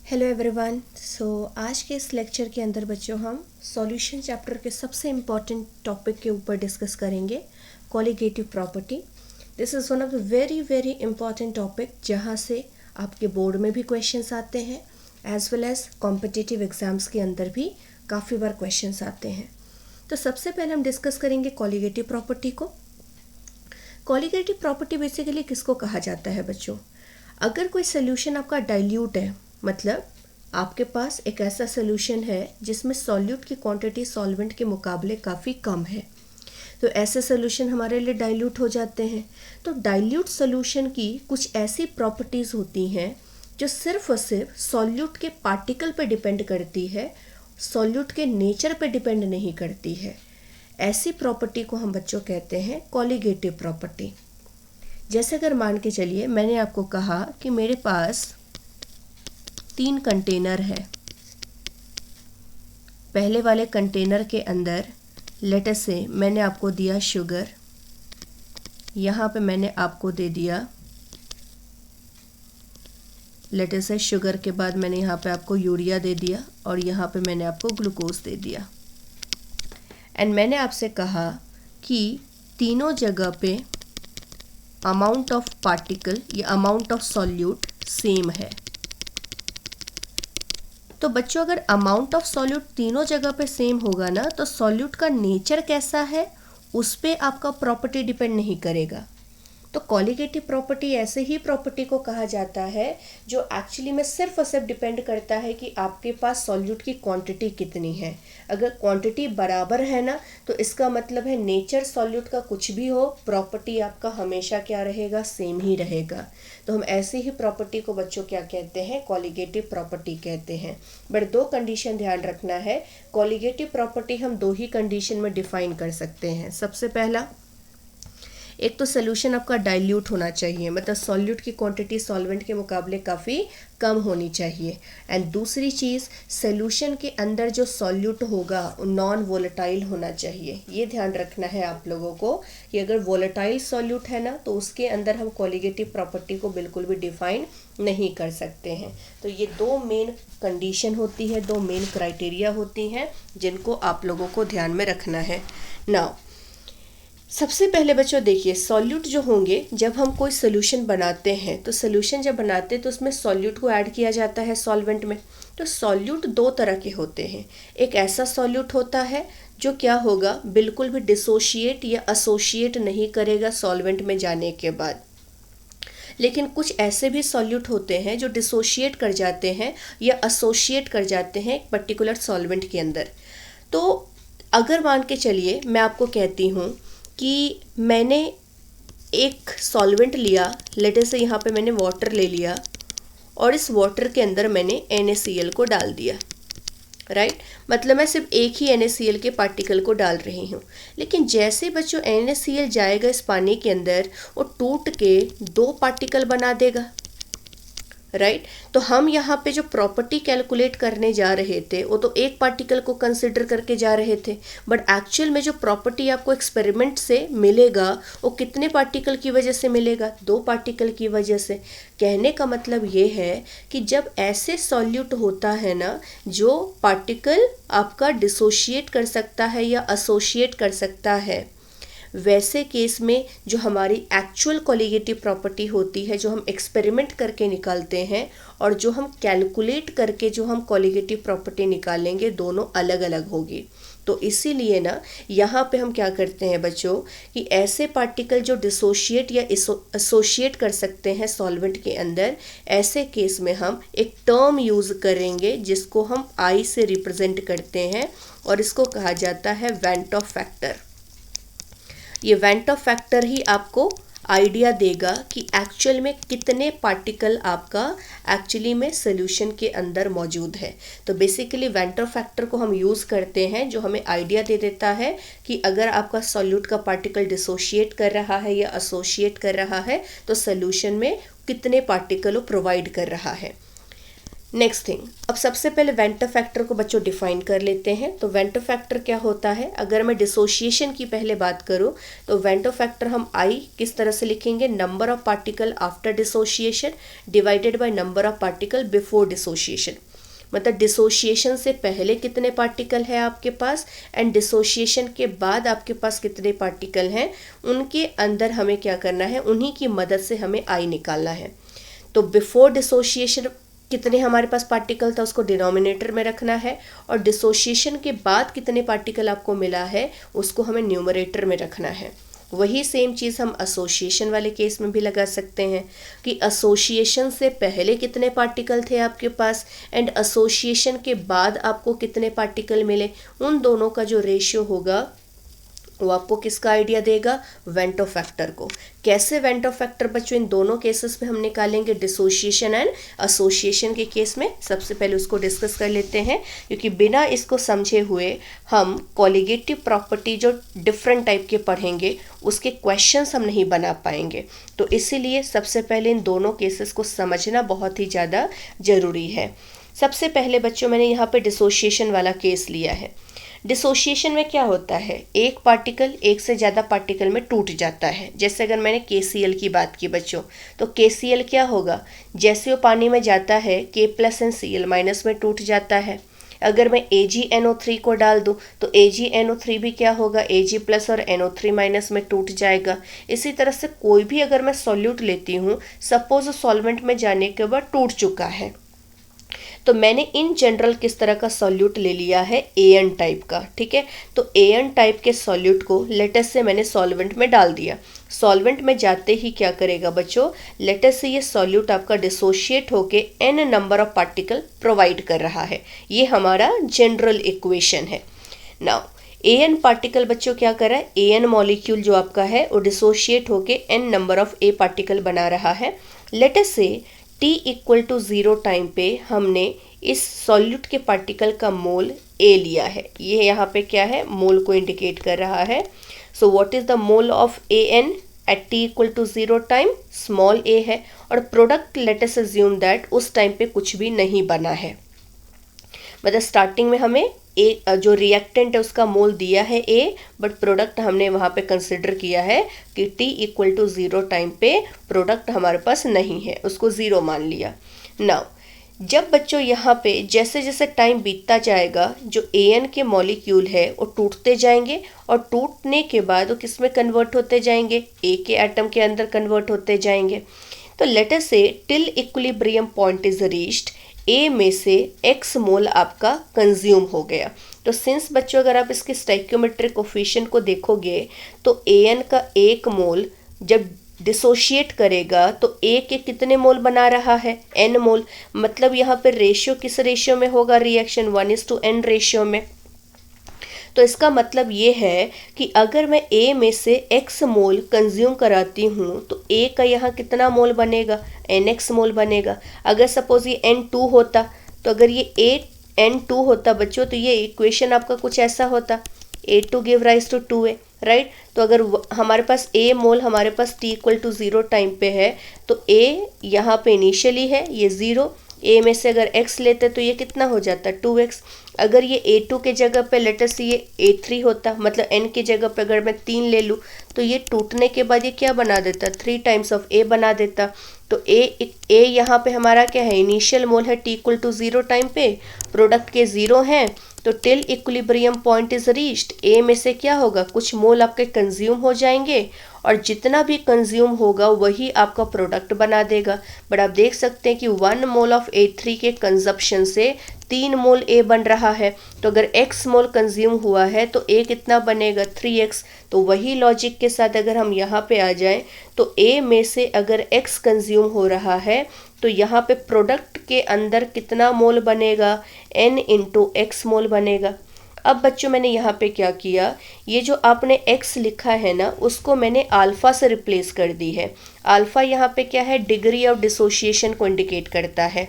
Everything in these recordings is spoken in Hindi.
Hello everyone. आज के इस लेक्चर के अंदर बच्चों हम सॉल्यूशन चैप्टर के सबसे इम्पॉर्टेंट टॉपिक के ऊपर डिस्कस करेंगे, colligative property. This is one of the very very important topic जहाँ से आपके बोर्ड में भी क्वेश्चंस आते हैं as well as competitive exams के अंदर भी काफ़ी बार क्वेश्चंस आते हैं। तो सबसे पहले हम डिस्कस करेंगे कॉलिगेटिव प्रॉपर्टी को। कॉलिगेटिव प्रॉपर्टी बेसिकली किसको कहा जाता है बच्चों? अगर कोई सोल्यूशन आपका डाइल्यूट है, मतलब आपके पास एक ऐसा सोल्यूशन है जिसमें सॉल्यूट की क्वांटिटी सॉल्वेंट के मुकाबले काफ़ी कम है, तो ऐसे सोल्यूशन हमारे लिए डाइल्यूट हो जाते हैं। तो डाइल्यूट सोल्यूशन की कुछ ऐसी प्रॉपर्टीज़ होती हैं जो सिर्फ और सिर्फ सॉल्यूट के पार्टिकल पर डिपेंड करती है, सॉल्यूट के नेचर पर डिपेंड नहीं करती है। ऐसी प्रॉपर्टी को हम बच्चों कहते हैं कॉलिगेटिव प्रॉपर्टी। जैसे अगर मान के चलिए मैंने आपको कहा कि मेरे पास 3 कंटेनर है। पहले वाले कंटेनर के अंदर लेट अस से मैंने आपको दिया शुगर, यहाँ पे मैंने आपको दे दिया लेट अस से शुगर के बाद मैंने यहाँ पे आपको यूरिया दे दिया और यहाँ पे मैंने आपको ग्लूकोज दे दिया। एंड मैंने आपसे कहा कि तीनों जगह पे अमाउंट ऑफ पार्टिकल या अमाउंट ऑफ सॉल्यूट सेम है। तो बच्चों अगर अमाउंट ऑफ सॉल्यूट तीनों जगह पे सेम होगा ना, तो सॉल्यूट का नेचर कैसा है उस पे आपका प्रॉपर्टी डिपेंड नहीं करेगा। तो कॉलिगेटिव प्रॉपर्टी ऐसे ही प्रॉपर्टी को कहा जाता है जो एक्चुअली में सिर्फ और सिर्फ डिपेंड करता है कि आपके पास सॉल्यूट की क्वांटिटी कितनी है। अगर क्वांटिटी बराबर है ना, तो इसका मतलब है नेचर सॉल्यूट का कुछ भी हो, प्रॉपर्टी आपका हमेशा क्या रहेगा, सेम ही रहेगा। तो हम ऐसी ही प्रॉपर्टी को बच्चों क्या कहते हैं, कॉलिगेटिव प्रॉपर्टी कहते हैं। बट 2 कंडीशन ध्यान रखना है। कॉलिगेटिव प्रॉपर्टी हम 2 ही कंडीशन में डिफाइन कर सकते हैं। सबसे पहला, एक तो सोल्यूशन आपका डाइल्यूट होना चाहिए, मतलब सॉल्यूट की क्वांटिटी सॉल्वेंट के मुकाबले काफ़ी कम होनी चाहिए। एंड दूसरी चीज़, सोल्यूशन के अंदर जो सॉल्यूट होगा वो नॉन वोलेटाइल होना चाहिए। ये ध्यान रखना है आप लोगों को कि अगर वोलेटाइल सॉल्यूट है ना, तो उसके अंदर हम कॉलिगेटिव प्रॉपर्टी को बिल्कुल भी डिफाइन नहीं कर सकते हैं। तो ये 2 मेन कंडीशन होती है, 2 मेन क्राइटेरिया होती हैं जिनको आप लोगों को ध्यान में रखना है। नाउ सबसे पहले बच्चों देखिए, सॉल्यूट जो होंगे, जब हम कोई सोल्यूशन बनाते हैं तो सोल्यूशन जब बनाते हैं तो उसमें सॉल्यूट को ऐड किया जाता है सॉल्वेंट में। तो सॉल्यूट 2 तरह के होते हैं। एक ऐसा सॉल्यूट होता है जो क्या होगा, बिल्कुल भी डिसोशिएट या एसोसिएट नहीं करेगा सॉल्वेंट में जाने के बाद। लेकिन कुछ ऐसे भी सॉल्यूट होते हैं जो डिसोशिएट कर जाते हैं या एसोसिएट कर जाते हैं एक पर्टिकुलर सॉल्वेंट के अंदर। तो अगर मान के चलिए मैं आपको कहती हूँ कि मैंने एक सॉल्वेंट लिया, लेट अस से यहाँ पे मैंने वाटर ले लिया और इस वाटर के अंदर मैंने NaCl को डाल दिया, राइट। मतलब मैं सिर्फ एक ही NaCl के पार्टिकल को डाल रही हूँ। लेकिन जैसे बच्चों NaCl जाएगा इस पानी के अंदर, वो टूट के 2 पार्टिकल बना देगा, राइट। तो हम यहाँ पे जो प्रॉपर्टी कैलकुलेट करने जा रहे थे वो तो एक पार्टिकल को कंसिडर करके जा रहे थे, बट एक्चुअल में जो प्रॉपर्टी आपको एक्सपेरिमेंट से मिलेगा वो कितने पार्टिकल की वजह से मिलेगा, 2 पार्टिकल की वजह से। कहने का मतलब ये है कि जब ऐसे सॉल्यूट होता है ना जो पार्टिकल आपका डिसोशिएट कर सकता है या एसोसिएट कर सकता है, वैसे केस में जो हमारी एक्चुअल कॉलिगेटिव प्रॉपर्टी होती है, जो हम एक्सपेरिमेंट करके निकालते हैं और जो हम कैलकुलेट करके जो हम कॉलिगेटिव प्रॉपर्टी निकालेंगे, दोनों अलग अलग होगी। तो इसीलिए ना यहाँ पे हम क्या करते हैं बच्चों कि ऐसे पार्टिकल जो डिसोशिएट या एसोसिएट कर सकते हैं सॉल्वेंट के अंदर, ऐसे केस में हम एक टर्म यूज़ करेंगे जिसको हम I से रिप्रेजेंट करते हैं और इसको कहा जाता है वेंट ऑफ फैक्टर। ये वेंट ऑफ फैक्टर ही आपको आइडिया देगा कि एक्चुअल में कितने पार्टिकल आपका एक्चुअली में सोल्यूशन के अंदर मौजूद है। तो बेसिकली वेंट ऑफ फैक्टर को हम यूज़ करते हैं जो हमें आइडिया दे देता है कि अगर आपका सॉल्यूट का पार्टिकल डिसोशिएट कर रहा है या एसोसिएट कर रहा है तो सोल्यूशन में कितने पार्टिकल प्रोवाइड कर रहा है। नेक्स्ट थिंग, अब सबसे पहले वेंटर फैक्टर को बच्चों डिफाइन कर लेते हैं। तो वेंटर फैक्टर क्या होता है, अगर मैं डिसोशिएशन की पहले बात करूं तो वेंटर फैक्टर हम आई किस तरह से लिखेंगे, number of particle after dissociation divided by number of particle before dissociation. मतलब डिसोशिएशन से पहले कितने पार्टिकल है आपके पास एंड डिसोशिएशन के बाद आपके पास कितने पार्टिकल हैं, उनके अंदर हमें क्या करना है, उन्हीं की मदद से हमें आई निकालना है। तो बिफोर डिसोशिएशन कितने हमारे पास पार्टिकल था उसको डिनोमिनेटर में रखना है, और डिसोशिएशन के बाद कितने पार्टिकल आपको मिला है उसको हमें न्यूमरेटर में रखना है। वही सेम चीज़ हम एसोसिएशन वाले केस में भी लगा सकते हैं कि एसोसिएशन से पहले कितने पार्टिकल थे आपके पास एंड एसोसिएशन के बाद आपको कितने पार्टिकल मिले, उन दोनों का जो रेशियो होगा वो आपको किसका आइडिया देगा, वेंटर फैक्टर को। कैसे वेंटर फैक्टर बच्चों इन दोनों केसेस में हम निकालेंगे, डिसोशिएशन एंड एसोसिएशन के केस में। सबसे पहले उसको डिस्कस कर लेते हैं, क्योंकि बिना इसको समझे हुए हम कॉलिगेटिव प्रॉपर्टी जो डिफरेंट टाइप के पढ़ेंगे उसके क्वेश्चंस हम नहीं बना पाएंगे। तो इसीलिए सबसे पहले इन दोनों केसेस को समझना बहुत ही ज़्यादा ज़रूरी है। सबसे पहले बच्चों मैंने यहाँ पे डिसोशिएशन वाला केस लिया है। डिसोशिएशन में क्या होता है, एक पार्टिकल एक से ज़्यादा पार्टिकल में टूट जाता है। जैसे अगर मैंने KCl की बात की बच्चों, तो KCl क्या होगा, जैसे वो पानी में जाता है K प्लस एंड Cl- में टूट जाता है। अगर मैं AgNO3 को डाल दूं तो AgNO3 भी क्या होगा, Ag प्लस और NO3- में टूट जाएगा। इसी तरह से कोई भी अगर मैं सॉल्यूट लेती हूँ, सपोज सॉल्वेंट में जाने के बाद टूट चुका है, तो मैंने इन जनरल किस तरह का सॉल्यूट ले लिया है, AN टाइप का, ठीक है। तो AN टाइप के सॉल्यूट को लेटस से मैंने सॉल्वेंट में डाल दिया। सॉल्वेंट में जाते ही क्या करेगा बच्चों, लेटस से ये सॉल्यूट आपका डिसोशिएट होके N number of particle provide कर रहा है। ये हमारा जनरल इक्वेशन है। नाउ AN पार्टिकल बच्चों क्या कर रहा है, AN मॉलिक्यूल जो आपका है वो डिसोशिएट होके N number of A particle बना रहा है। Let's say T equal to 0 time पे हमने इस सॉल्यूट के पार्टिकल का मोल A लिया है। ये यहाँ पे क्या है, मोल को इंडिकेट कर रहा है। So what is the mole of AN at T equal to 0 time, small a है। और product let us assume that उस टाइम पे कुछ भी नहीं बना है। मतलब स्टार्टिंग में हमें जो रिएक्टेंट है उसका मोल दिया है A, बट प्रोडक्ट हमने वहाँ पे कंसिडर किया है कि T इक्वल टू 0 टाइम पे प्रोडक्ट हमारे पास नहीं है, उसको 0 मान लिया। नाउ जब बच्चों यहाँ पे जैसे जैसे टाइम बीतता जाएगा, जो AN के मॉलिक्यूल है वो टूटते जाएंगे, और टूटने के बाद वो किस में कन्वर्ट होते जाएंगे, A के एटम के अंदर कन्वर्ट होते जाएंगे। तो लेट अस से till equilibrium point is reached, A में से X मोल आपका कंज्यूम हो गया। तो सिंस बच्चों अगर आप इसके स्टोइकियोमेट्रिक कोफिशिएंट को देखोगे तो AN का 1 मोल जब डिसोशिएट करेगा तो A के कितने मोल बना रहा है, N मोल। मतलब यहाँ पे रेशियो किस रेशियो में होगा, रिएक्शन 1:N रेशियो में। तो इसका मतलब ये है कि अगर मैं A में से X मोल कंज्यूम कराती हूँ तो A का यहाँ कितना मोल बनेगा, NX मोल बनेगा। अगर सपोज ये N2 होता, तो अगर ये N2 होता बच्चों, तो ये इक्वेशन आपका कुछ ऐसा होता, A2 give rise to 2A, right. तो अगर हमारे पास A मोल हमारे पास T इक्वल टू 0 टाइम पे है, तो A यहाँ पे इनिशियली है, ये 0, A में से अगर X लेते तो ये कितना हो जाता, 2X। अगर ये A2 के जगह पे लेटस ये A3 होता, मतलब N की जगह पे अगर मैं 3 ले लूँ तो ये टूटने के बाद ये क्या बना देता, 3 टाइम्स ऑफ A बना देता। तो A यहाँ पे हमारा क्या है, इनिशियल मोल है T इक्वल टू 0 टाइम पे, प्रोडक्ट के 0 हैं, तो till equilibrium point is reached, A में से क्या होगा, कुछ मोल आपके कंज्यूम हो जाएंगे, और जितना भी कंज्यूम होगा वही आपका प्रोडक्ट बना देगा। बट आप देख सकते हैं कि 1 मोल ऑफ A3 के कंजप्शन से 3 मोल A बन रहा है। तो अगर X मोल कंज्यूम हुआ है तो A कितना बनेगा, 3X। तो वही लॉजिक के साथ अगर हम यहाँ पे आ जाएं तो A में से अगर X कंज्यूम हो रहा है तो यहाँ पे प्रोडक्ट के अंदर कितना मोल बनेगा, N इंटू X मोल बनेगा। अब बच्चों मैंने यहाँ पे क्या किया, ये जो आपने X लिखा है ना, उसको मैंने अल्फा से रिप्लेस कर दी है। अल्फा यहाँ पे क्या है, डिग्री ऑफ डिसोशिएशन को इंडिकेट करता है।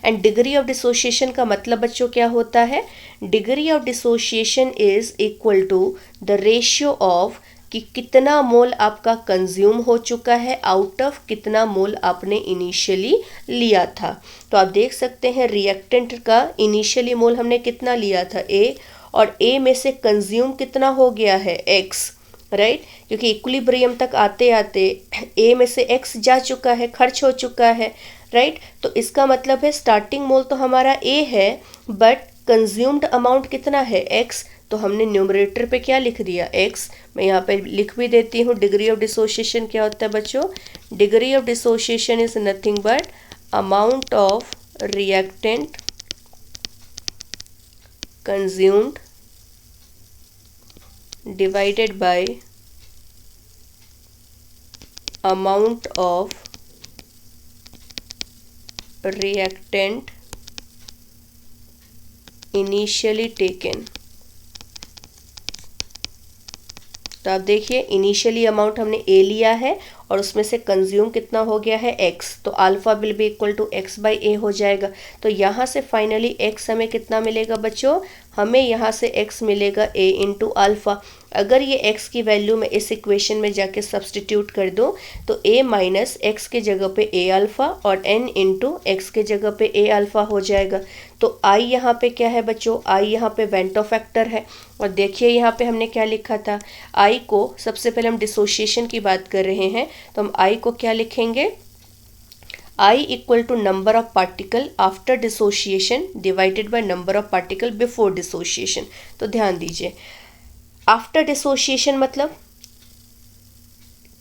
एंड डिग्री ऑफ डिसोशिएशन का मतलब बच्चों क्या होता है, degree of dissociation is equal to the ratio of कि कितना मोल आपका कंज्यूम हो चुका है आउट ऑफ कितना मोल आपने इनिशियली लिया था। तो आप देख सकते हैं रिएक्टेंट का इनिशियली मोल हमने कितना लिया था A, और A में से कंज्यूम कितना हो गया है X, राइट क्योंकि इक्विलिब्रियम तक आते आते A में से X जा चुका है, खर्च हो चुका है, राइट। तो इसका मतलब है स्टार्टिंग मोल तो हमारा A है बट कंज्यूम्ड अमाउंट कितना है X। तो हमने न्यूमरेटर पे क्या लिख दिया X। मैं यहाँ पे लिख भी देती हूँ डिग्री ऑफ डिसोसिएशन क्या होता है बच्चों। Degree of dissociation is nothing but amount of reactant consumed divided by amount of reactant initially taken। तो आप देखिए इनिशियली अमाउंट हमने A लिया है और उसमें से कंज्यूम कितना हो गया है X, तो alpha will be equal to X by A हो जाएगा। तो यहाँ से फाइनली X हमें कितना मिलेगा बच्चों, हमें यहाँ से X मिलेगा A इंटू अल्फा। अगर ये X की वैल्यू मैं इस इक्वेशन में जाके सब्सटीट्यूट कर दूँ तो A माइनस X के जगह पे A अल्फा और N इंटू X के जगह पे A अल्फा हो जाएगा। तो I यहाँ पे क्या है बच्चों, I यहाँ पे वेंटो फैक्टर है। और देखिए यहाँ पे हमने क्या लिखा था, I को सबसे पहले हम डिसोसिएशन की बात कर रहे हैं तो हम I को क्या लिखेंगे, I equal to number of particle after dissociation divided by number of particle before dissociation. तो ध्यान दीजिए आफ्टर डिसोसिएशन मतलब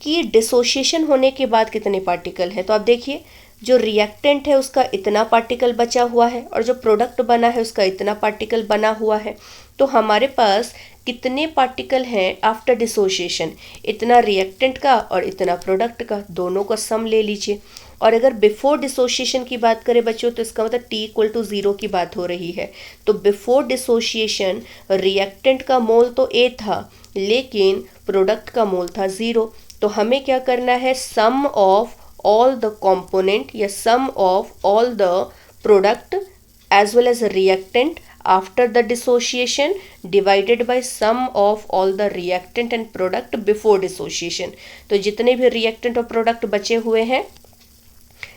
कि डिसोसिएशन होने के बाद कितने पार्टिकल हैं। तो आप देखिए जो रिएक्टेंट है उसका इतना पार्टिकल बचा हुआ है और जो प्रोडक्ट बना है उसका इतना पार्टिकल बना हुआ है। तो हमारे पास कितने पार्टिकल हैं आफ्टर डिसोसिएशन, इतना रिएक्टेंट का और इतना प्रोडक्ट का, दोनों का सम ले लीजिए। और अगर बिफोर डिसोसिएशन की बात करें बच्चों तो इसका मतलब T इक्वल टू 0 की बात हो रही है। तो बिफोर डिसोसिएशन रिएक्टेंट का मोल तो A था लेकिन प्रोडक्ट का मोल था 0। तो हमें क्या करना है, सम ऑफ all the component या sum of all the product as well as reactant after the dissociation divided by sum of all the reactant and product before dissociation। तो जितने भी reactant और product बचे हुए हैं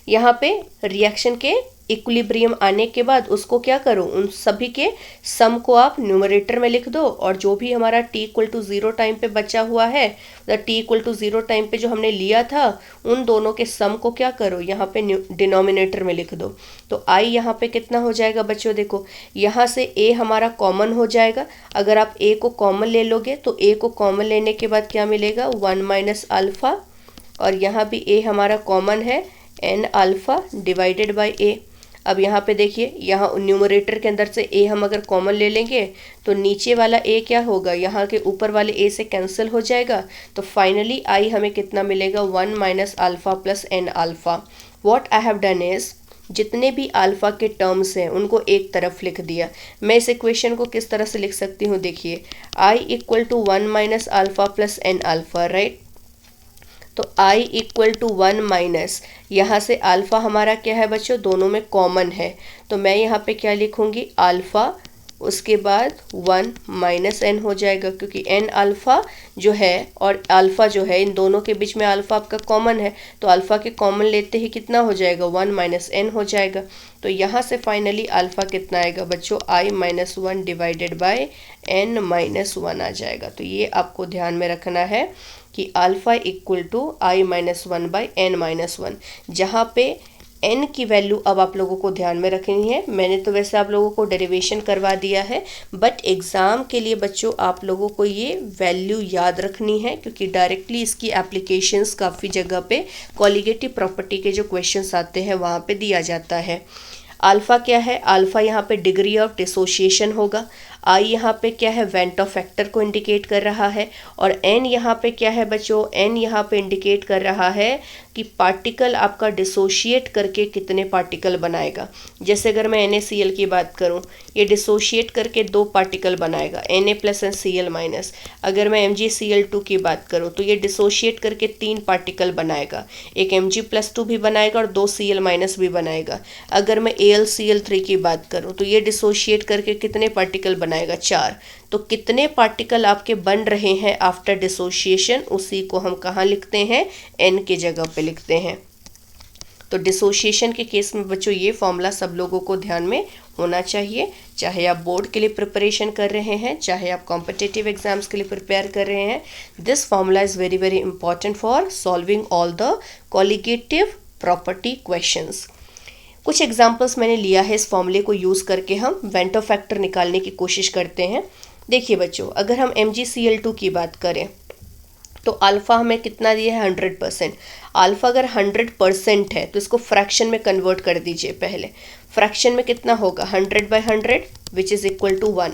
यहाँ पे रिएक्शन के इक्विलिब्रियम आने के बाद उसको क्या करो, उन सभी के सम को आप न्यूमरेटर में लिख दो और जो भी हमारा T इक्वल टू 0 टाइम पे बचा हुआ है, T इक्वल टू 0 टाइम पे जो हमने लिया था उन दोनों के सम को क्या करो यहाँ पे डिनोमिनेटर में लिख दो। तो I यहाँ पे कितना हो जाएगा बच्चों, देखो यहाँ से A हमारा कॉमन हो जाएगा। अगर आप A को कॉमन ले लोगे तो A को कॉमन लेने के बाद क्या मिलेगा, 1 माइनस अल्फ़ा, और यहाँ भी A हमारा कॉमन है n alpha divided by A। अब यहाँ पे देखिए यहाँ न्यूमरेटर के अंदर से A हम अगर कॉमन ले लेंगे तो नीचे वाला A क्या होगा, यहाँ के ऊपर वाले A से कैंसिल हो जाएगा। तो फाइनली I हमें कितना मिलेगा, 1 minus alpha plus n alpha. What I have done is जितने भी अल्फ़ा के टर्म्स हैं उनको एक तरफ लिख दिया। मैं इस इक्वेशन को किस तरह से लिख सकती हूँ, देखिए I equal to 1 minus alpha plus n alpha, right. तो I इक्वल टू 1 माइनस, यहाँ से अल्फ़ा हमारा क्या है बच्चों, दोनों में कॉमन है। तो मैं यहाँ पे क्या लिखूँगी, अल्फ़ा उसके बाद 1 माइनस n हो जाएगा क्योंकि n अल्फ़ा जो है और अल्फ़ा जो है इन दोनों के बीच में अल्फ़ा आपका कॉमन है। तो अल्फ़ा के कॉमन लेते ही कितना हो जाएगा, 1 माइनस n हो जाएगा। तो यहाँ से फाइनली अल्फ़ा कितना आएगा बच्चों, I minus 1 divided by n minus 1 आ जाएगा। तो ये आपको ध्यान में रखना है कि alpha equal to I minus 1 by n minus 1, जहाँ पे n की वैल्यू अब आप लोगों को ध्यान में रखनी है। मैंने तो वैसे आप लोगों को डेरिवेशन करवा दिया है बट एग्ज़ाम के लिए बच्चों आप लोगों को ये वैल्यू याद रखनी है क्योंकि डायरेक्टली इसकी एप्लीकेशंस काफ़ी जगह पे कॉलिगेटिव प्रॉपर्टी के जो क्वेश्चंस आते हैं वहाँ पे दिया जाता है। अल्फ़ा क्या है, अल्फ़ा यहाँ पे डिग्री ऑफ डिसोसिएशन होगा। I यहाँ पे क्या है, वेंटो फैक्टर को इंडिकेट कर रहा है। और N यहाँ पे क्या है बच्चों, N यहाँ पे इंडिकेट कर रहा है कि पार्टिकल आपका डिसोशिएट करके कितने पार्टिकल बनाएगा। जैसे अगर मैं NaCl की बात करूँ, ये डिसोशिएट करके 2 पार्टिकल बनाएगा, Na plus and Cl minus. अगर मैं MgCl2 की बात करूँ तो ये डिसोशिएट करके 3 पार्टिकल बनाएगा, एक Mg+2 भी बनाएगा और 2 Cl माइनस भी बनाएगा। अगर मैं AlCl3 की बात करूँ तो ये डिसोशिएट करके कितने पार्टिकल बनाएगा, 4। तो कितने पार्टिकल आपके बन रहे हैं आफ्टर डिसोशिएशन, उसी को हम कहाँ लिखते हैं, n के जगह पे लिखते हैं। तो डिसोशिएशन के केस में बच्चों ये फॉर्मूला सब लोगों को ध्यान में होना चाहिए, चाहे आप बोर्ड के लिए प्रिपरेशन कर रहे हैं, चाहे आप कॉम्पिटिटिव एग्जाम्स के लिए प्रिपेयर कर रहे हैं। This formula is very very important for solving all the colligative property questions. कुछ एग्जाम्पल्स मैंने लिया है, इस फॉर्मूले को यूज़ करके हम वेंटो फैक्टर निकालने की कोशिश करते हैं। देखिए बच्चों, अगर हम MgCl2 की बात करें तो अल्फ़ा हमें कितना दिया है, 100%। अल्फ़ा अगर 100% है तो इसको फ्रैक्शन में कन्वर्ट कर दीजिए। पहले फ्रैक्शन में कितना होगा, 100/100 विच इज़ इक्वल टू 1।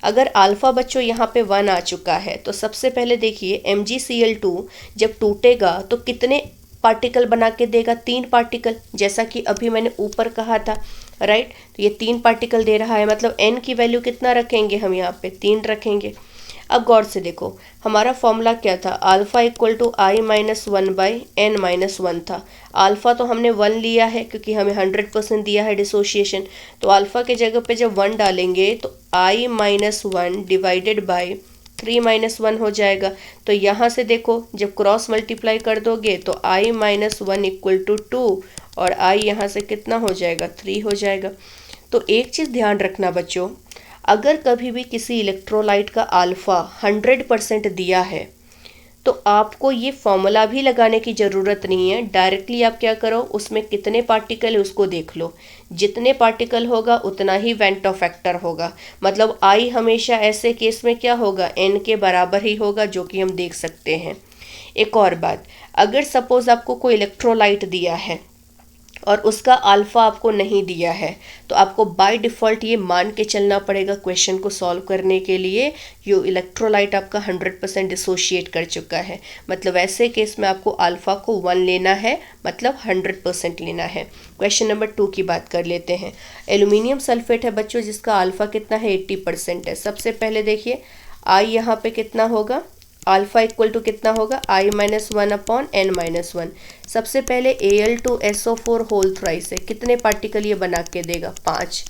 अगर अल्फ़ा बच्चों यहाँ पे 1 आ चुका है तो सबसे पहले देखिए MgCl2 जब टूटेगा तो कितने पार्टिकल बना के देगा, 3 पार्टिकल, जैसा कि अभी मैंने ऊपर कहा था, राइट। तो ये 3 पार्टिकल दे रहा है, मतलब n की वैल्यू कितना रखेंगे हम यहाँ पे, 3 रखेंगे। अब गौर से देखो, हमारा फॉर्मूला क्या था, अल्फ़ा इक्वल टू I-1/n-1 था। अल्फ़ा तो हमने 1 लिया है क्योंकि हमें 100% दिया है डिसोशिएशन, तो अल्फ़ा के जगह पे जब 1 डालेंगे तो I-1 डिवाइडेड बाई 3-1 हो जाएगा। तो यहाँ से देखो जब क्रॉस मल्टीप्लाई कर दोगे तो I-1 इक्वल टू 2 और I यहाँ से कितना हो जाएगा, 3 हो जाएगा। तो एक चीज़ ध्यान रखना बच्चों, अगर कभी भी किसी इलेक्ट्रोलाइट का अल्फ़ा 100% दिया है तो आपको ये फॉर्मूला भी लगाने की ज़रूरत नहीं है। डायरेक्टली आप क्या करो, उसमें कितने पार्टिकल है उसको देख लो, जितने पार्टिकल होगा उतना ही वेंटो फैक्टर होगा। मतलब I हमेशा ऐसे केस में क्या होगा, n के बराबर ही होगा, जो कि हम देख सकते हैं। एक और बात, अगर सपोज आपको कोई इलेक्ट्रोलाइट दिया है और उसका अल्फ़ा आपको नहीं दिया है तो आपको बाय डिफ़ॉल्ट ये मान के चलना पड़ेगा क्वेश्चन को सॉल्व करने के लिए, ये इलेक्ट्रोलाइट आपका 100% डिसोशिएट कर चुका है। मतलब ऐसे केस में आपको अल्फ़ा को 1 लेना है, मतलब 100% लेना है। क्वेश्चन नंबर 2 की बात कर लेते हैं। एल्यूमिनियम सल्फेट है बच्चों जिसका अल्फ़ा कितना है, 80% है। सबसे पहले देखिए I यहाँ पे कितना होगा, अल्फ़ा इक्वल टू कितना होगा, I-1/n-1। सबसे पहले Al2SO4 होल थ्राइस है, कितने पार्टिकल ये बना के देगा, 5।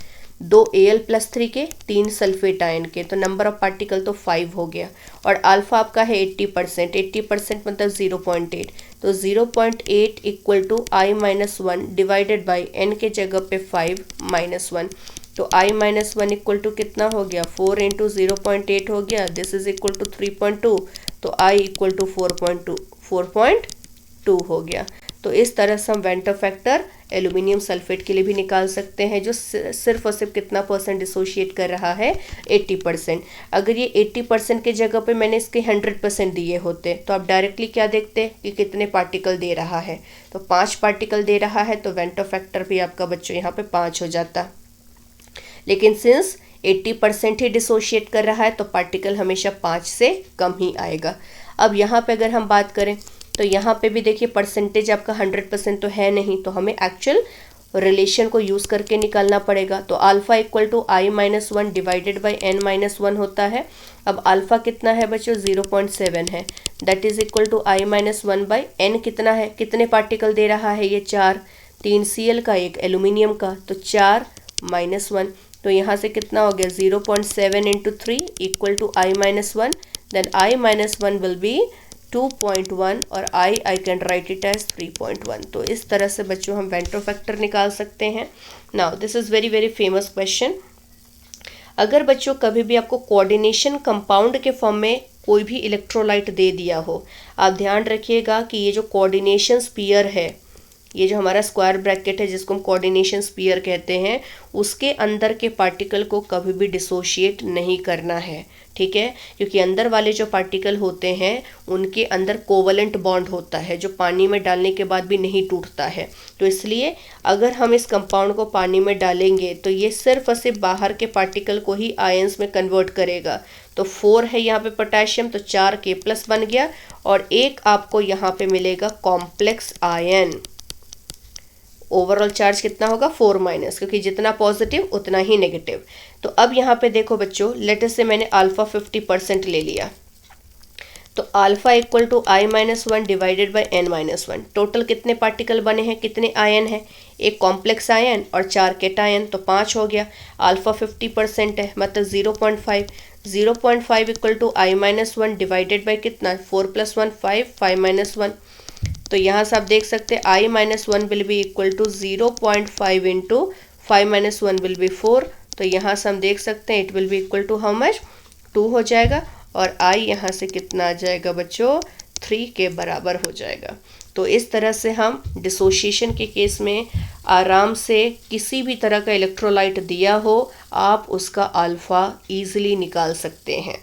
2 Al+3 के, 3 सल्फेट आयन के, तो नंबर ऑफ पार्टिकल तो 5 हो गया। और अल्फ़ा आपका है 80%, 80% मतलब 0.8, तो 0.8 equal to I-1 divided by n के जगह पे 5-1, तो I-1 इक्वल टू कितना हो गया, 4 इंटू 0.8 हो गया, दिस इज इक्वल टू 3.2, तो I इक्वल टू 4.2 हो गया। तो इस तरह से हम वेंटो फैक्टर एल्यूमिनियम सल्फेट के लिए भी निकाल सकते हैं, जो सिर्फ और सिर्फ कितना परसेंट डिसोशिएट कर रहा है, 80%। अगर ये 80% के जगह पे मैंने इसके 100% दिए होते तो आप डायरेक्टली क्या देखते कि कितने पार्टिकल दे रहा है, तो 5 पार्टिकल दे रहा है, तो वेंटो फैक्टर भी आपका बच्चों यहाँ पे 5 हो जाता। लेकिन सिंस 80% ही डिसोशिएट कर रहा है तो पार्टिकल हमेशा 5 से कम ही आएगा। अब यहाँ पे अगर हम बात करें तो यहाँ पे भी देखिए परसेंटेज आपका 100% तो है नहीं, तो हमें एक्चुअल रिलेशन को यूज़ करके निकालना पड़ेगा। तो alpha equal to I-1 divided by n-1 होता है। अब अल्फ़ा कितना है बच्चों, 0.7 है, that is equal to I-1 by n कितना है, कितने पार्टिकल दे रहा है ये, 4, 3 Cl का, 1 एल्यूमिनियम का, तो 4-1, तो यहाँ से कितना हो गया, 0.7 into 3 equal to I-1, then I-1 will be 2.1 और I can write it as 3.1। तो इस तरह से बच्चों हम वेंटो फैक्टर निकाल सकते हैं। Now this is very very famous question. अगर बच्चों कभी भी आपको कोऑर्डिनेशन कंपाउंड के फॉर्म में कोई भी इलेक्ट्रोलाइट दे दिया हो, आप ध्यान रखिएगा कि ये जो कोऑर्डिनेशन स्फीयर है, ये जो हमारा स्क्वायर ब्रैकेट है जिसको हम कोऑर्डिनेशन स्फीयर कहते हैं, उसके अंदर के पार्टिकल को कभी भी डिसोशिएट नहीं करना है, ठीक है। क्योंकि अंदर वाले जो पार्टिकल होते हैं उनके अंदर कोवलेंट बॉन्ड होता है जो पानी में डालने के बाद भी नहीं टूटता है। तो इसलिए अगर हम इस कंपाउंड को पानी में डालेंगे तो ये सिर्फ और सिर्फ बाहर के पार्टिकल को ही आयंस में कन्वर्ट करेगा। तो 4 है यहाँ पे पोटेशियम, तो 4K+ बन गया और एक आपको यहाँ पे मिलेगा कॉम्प्लेक्स आयन। ओवरऑल चार्ज कितना होगा, 4-, क्योंकि जितना पॉजिटिव उतना ही नेगेटिव। तो अब यहाँ पे देखो बच्चों, लेट अस से मैंने अल्फ़ा 50% ले लिया, तो alpha equal to I-1 divided by n-1, total कितने पार्टिकल बने हैं, कितने आयन है, एक कॉम्प्लेक्स आयन और 4 केटायन, तो 5 हो गया। अल्फा 50% है, मतलब 0.5, 0.5 equal to i-1 divided by कितना, 4 + 1 5, 5 - 1। तो यहाँ से आप देख सकते हैं i-1 will be equal to 0.5 into 5 - 1 will be 4। तो यहाँ से हम देख सकते हैं it will be equal to how much, 2 हो जाएगा। और i यहाँ से कितना आ जाएगा बच्चों, 3 के बराबर हो जाएगा। तो इस तरह से हम डिसोशिएशन के केस में आराम से किसी भी तरह का इलेक्ट्रोलाइट दिया हो, आप उसका अल्फ़ा ईजिली निकाल सकते हैं।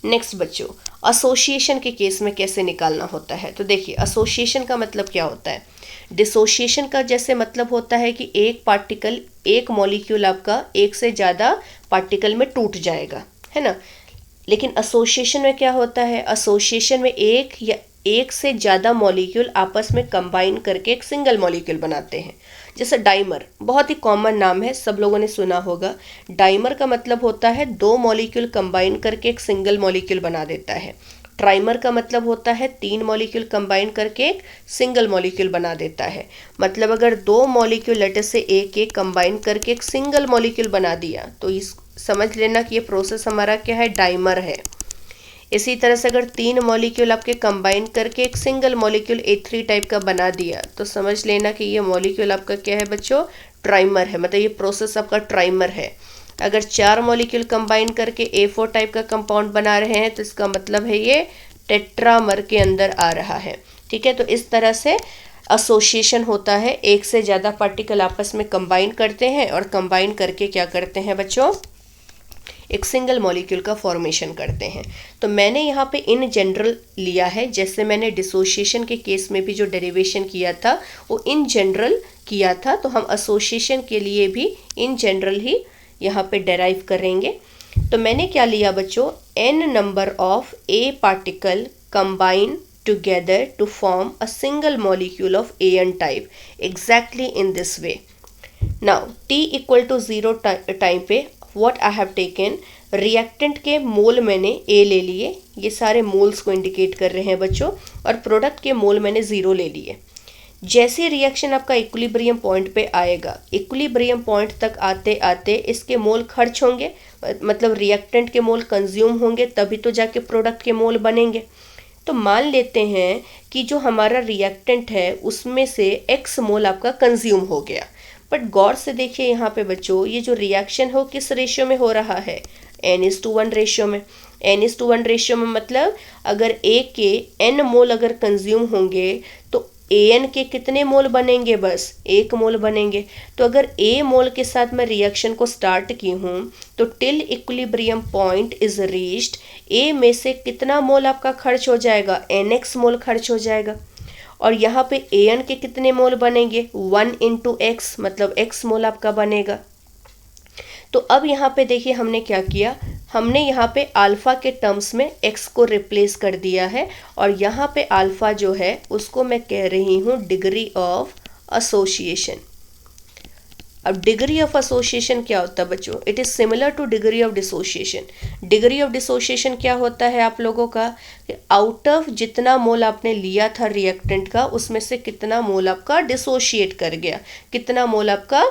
नेक्स्ट बच्चों, एसोसिएशन के केस में कैसे निकालना होता है। तो देखिए, एसोसिएशन का मतलब क्या होता है। डिसोशिएशन का जैसे मतलब होता है कि एक पार्टिकल, एक मॉलिक्यूल आपका एक से ज़्यादा पार्टिकल में टूट जाएगा, है ना। लेकिन एसोसिएशन में क्या होता है, एसोसिएशन में एक या एक से ज़्यादा मॉलिक्यूल आपस में कंबाइन करके एक सिंगल मॉलिक्यूल बनाते हैं। जैसे डाइमर, बहुत ही कॉमन नाम है, सब लोगों ने सुना होगा। डाइमर का मतलब होता है 2 मॉलिक्यूल कंबाइन करके एक सिंगल मॉलिक्यूल बना देता है। ट्राइमर का मतलब होता है 3 मॉलिक्यूल कंबाइन करके एक सिंगल मॉलिक्यूल बना देता है। मतलब अगर 2 मॉलिक्यूल लेटर से एक एक कंबाइन करके एक सिंगल मॉलिक्यूल बना दिया, तो इस समझ लेना कि ये प्रोसेस हमारा क्या है, डाइमर है। इसी तरह से अगर 3 मॉलिक्यूल आपके कंबाइन करके एक सिंगल मॉलिक्यूल A3 टाइप का बना दिया, तो समझ लेना कि ये मॉलिक्यूल आपका क्या है बच्चों, ट्राइमर है। मतलब ये प्रोसेस आपका ट्राइमर है। अगर 4 मॉलिक्यूल कंबाइन करके A4 टाइप का कंपाउंड बना रहे हैं, तो इसका मतलब है ये टेट्रामर के अंदर आ रहा है। ठीक है, तो इस तरह से एसोसिएशन होता है, एक से ज़्यादा पार्टिकल आपस में कंबाइन करते हैं और कंबाइन करके क्या करते हैं बच्चों, एक सिंगल मॉलिक्यूल का फॉर्मेशन करते हैं। तो मैंने यहाँ पे इन जनरल लिया है, जैसे मैंने डिसोशिएशन के केस में भी जो डेरिवेशन किया था वो इन जनरल किया था, तो हम एसोसिएशन के लिए भी इन जनरल ही यहाँ पे डेराइव करेंगे। तो मैंने क्या लिया बच्चों, n number of A particle combine together to form a single molecule of AN type, exactly in this way. Now t equal to 0 time पे what I have taken, reactant के मोल मैंने A ले लिए, ये सारे मोल्स को इंडिकेट कर रहे हैं बच्चों, और प्रोडक्ट के मोल मैंने 0 ले लिए। जैसे रिएक्शन आपका इक्विलिब्रियम पॉइंट पे आएगा, इक्विलिब्रियम पॉइंट तक आते आते इसके मोल खर्च होंगे, मतलब रिएक्टेंट के मोल कंज्यूम होंगे, तभी तो जाके प्रोडक्ट के मोल बनेंगे। तो मान लेते हैं कि जो हमारा रिएक्टेंट है उसमें से x मोल आपका कंज्यूम हो गया। बट गौर से देखिए यहाँ पे बच्चों, ये जो रिएक्शन हो किस रेशियो में हो रहा है, n:1 रेशियो में। n:1 रेशियो में मतलब अगर A के n मोल अगर कंज्यूम होंगे तो AN के कितने मोल बनेंगे, बस 1 मोल बनेंगे। तो अगर A मोल के साथ मैं रिएक्शन को स्टार्ट की हूँ, तो till equilibrium point is reached, A में से कितना मोल आपका खर्च हो जाएगा, NX मोल खर्च हो जाएगा। और यहाँ पे AN के कितने मोल बनेंगे, 1 × X, मतलब X मोल आपका बनेगा। तो अब यहाँ पे देखिए हमने क्या किया, हमने यहाँ पे अल्फ़ा के टर्म्स में x को रिप्लेस कर दिया है, और यहाँ पे अल्फ़ा जो है उसको मैं कह रही हूँ डिग्री ऑफ एसोसिएशन। अब डिग्री ऑफ एसोसिएशन क्या होता है बच्चों, it is similar two degree of dissociation. Degree of dissociation क्या होता है आप लोगों का, आउट ऑफ जितना मोल आपने लिया था रिएक्टेंट का, उसमें से कितना मोल आपका डिसोशिएट कर गया, कितना मोल आपका